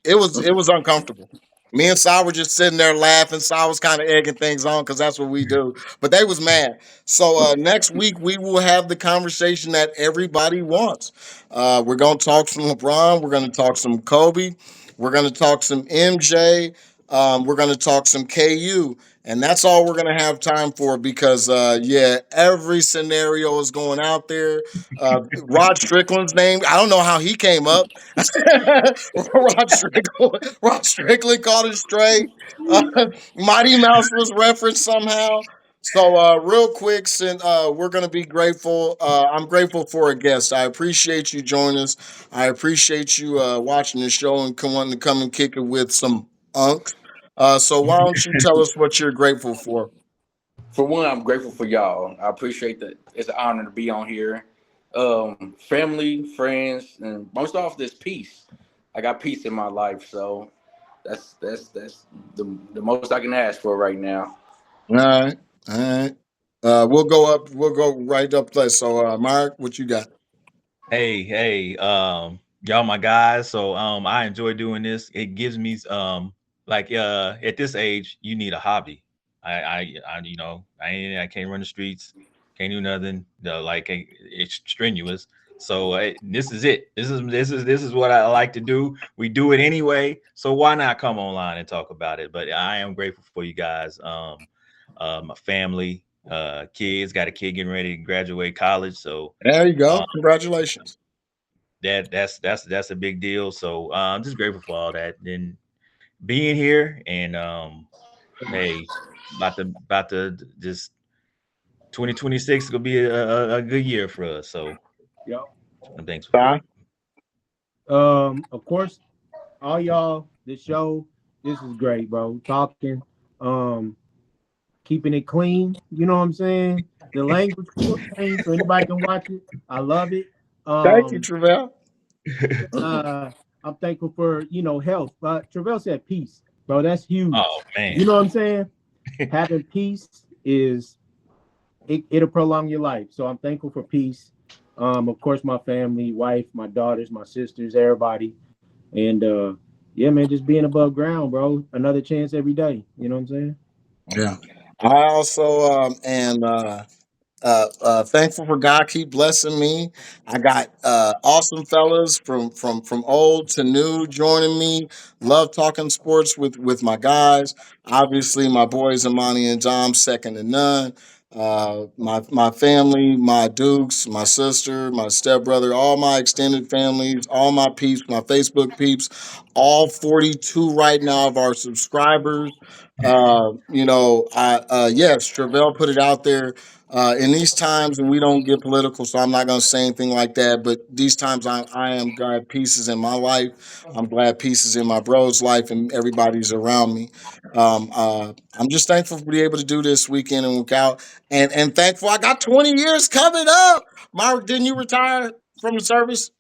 S1: it was uncomfortable. Me and Sal were just sitting there laughing. Sal was kind of egging things on because that's what we do. But they was mad. So next week we will have the conversation that everybody wants. We're gonna talk some LeBron. We're gonna talk some Kobe. We're gonna talk some MJ. We're gonna talk some KU. And that's all we're gonna have time for because yeah, every scenario is going out there. Rod Strickland's name. I don't know how he came up. Rod Strickland caught it straight. Uh, Mighty Mouse was referenced somehow. So, real quick, since we're going to be grateful, I'm grateful for a guest. I appreciate you joining us. I appreciate you watching the show and wanting to come and kick it with some unks. So, why don't you tell us what you're grateful for?
S2: For one, I'm grateful for y'all. I appreciate that. It's an honor to be on here. Family, friends, and most off this peace. I got peace in my life, so that's the most I can ask for right now.
S1: All right. All right. We'll go up. We'll go right up there. So, Mark, what you got?
S3: Hey, y'all my guys. So I enjoy doing this. It gives me like at this age, you need a hobby. I can't run the streets, can't do nothing. Like it's strenuous. So this is it. This is what I like to do. We do it anyway. So why not come online and talk about it? But I am grateful for you guys. My family, kids, got a kid getting ready to graduate college. So
S1: There you
S3: um,
S1: go. Congratulations.
S3: that's a big deal. So I'm just grateful for all that. And being here and hey, about to just 2026 is gonna be a good year for us. So
S4: Yep.
S3: I'm thankful for
S1: Bye.
S3: it.
S4: Of course, all y'all, the show, this is great, bro. Talking, um, keeping it clean. You know what I'm saying? The language clean, so anybody can watch it. I love it.
S1: Thank you,
S4: Um,
S1: Travell.
S4: uh, I'm thankful for health. Travell said peace, bro. That's huge.
S3: Oh man.
S4: You know what I'm saying? Having peace is it'll prolong your life. So I'm thankful for peace. Of course, my family, wife, my daughters, my sisters, everybody, and yeah, man, just being above ground, bro. Another chance every day. You know what I'm saying?
S1: Yeah. I also am thankful for God keep blessing me. I got awesome fellas from old to new joining me. Love talking sports with my guys. Obviously, my boys Amani and Dom, second to none. My family, my Dukes, my sister, my stepbrother, all my extended families, all my peeps, my Facebook peeps, all 42 right now of our subscribers. Yes, Travell put it out there in these times, and we don't get political, so I'm not going to say anything like that. But these times, I am glad pieces in my life. I'm glad pieces in my bro's life, and everybody's around me. I'm just thankful to be able to do this week in and week out, and thankful I got 20 years coming up. Mark, didn't you retire from the service?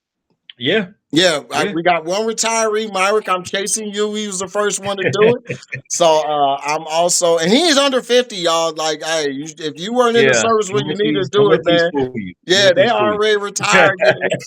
S3: Yeah,
S1: Yeah,
S3: yeah,
S1: we got one retiree, Myrick. I'm chasing you. He was the first one to do it. So I'm also, and he is under 50, y'all. Like, hey, if you weren't in the
S3: yeah.
S1: service when
S3: Don't
S1: you
S3: let
S1: need to
S3: don't
S1: do it,
S3: let these
S1: man.
S3: fool you. Don't
S1: Yeah,
S3: let
S1: they
S3: these fool you.
S1: already retired.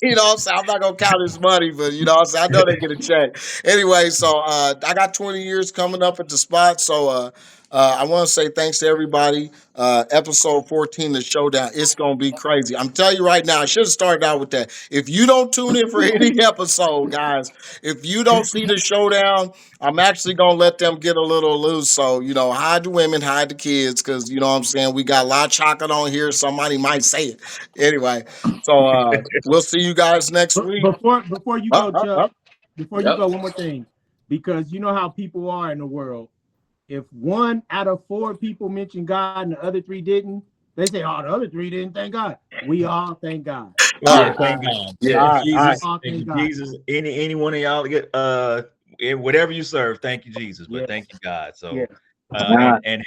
S1: You know what I'm saying? I'm not going to count his money, but you know what I'm saying? I know they get a check. Anyway, so I got 20 years coming up at the spot. So I want to say thanks to everybody. Episode 14, the showdown. It's going to be crazy. I'm telling you right now, I should have started out with that. If you don't tune in for any episode, guys, if you don't see the showdown, I'm actually gonna let them get a little loose. So, hide the women, hide the kids, because you know what I'm saying, we got a lot of chocolate on here. Somebody might say it. Anyway, so we'll see you guys next
S4: But
S1: week.
S4: before you
S1: Up,
S4: go,
S1: up,
S4: Chuck,
S1: up.
S4: before you
S2: Yep.
S4: go, one more thing, because you know how people are in the world. If one out of four people mention God and the other three didn't, they say, "Oh, the other three didn't thank God." We all thank God.
S1: All
S3: Yeah,
S1: right,
S2: Yes.
S1: all
S3: thank
S1: right,
S3: God.
S1: all
S3: Thank
S2: Yes.
S3: you,
S1: right, all
S4: We
S1: right.
S3: Jesus.
S4: all
S3: Thank
S4: thank
S3: you,
S4: God.
S3: Jesus. Any one of y'all get in whatever you serve, thank you, Jesus. But
S4: Yes,
S3: thank you, God.
S4: yes.
S3: So And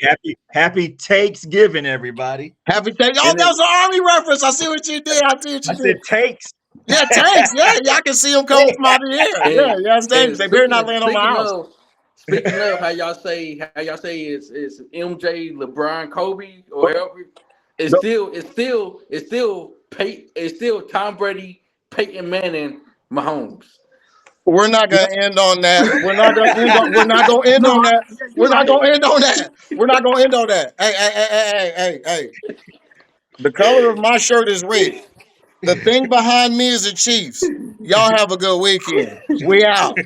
S3: happy Thanksgiving, everybody.
S1: Happy take. Oh,
S2: And
S1: that
S2: it,
S1: was an Army reference. I see what you did. I see what
S3: I
S1: you
S3: said
S1: did.
S3: takes.
S1: Yeah, tanks. Yeah, I can see them coming from out of the air. Yeah,
S2: and
S1: yeah, thanks.
S2: and
S1: They better
S2: speaking
S1: not
S2: of
S1: land on my house.
S2: how y'all say it's MJ, LeBron, Kobe, or whatever.
S1: No,
S2: It's still Tom Brady, Peyton Manning, Mahomes.
S1: we're not
S4: Yeah.
S1: gonna end on that. We're not gonna end
S4: No,
S1: on that.
S4: yeah, you're
S1: We're not
S4: right.
S1: gonna end on that. We're not gonna end on that. Hey. The color of my shirt is red. The thing behind me is the Chiefs. Y'all have a good weekend. We out.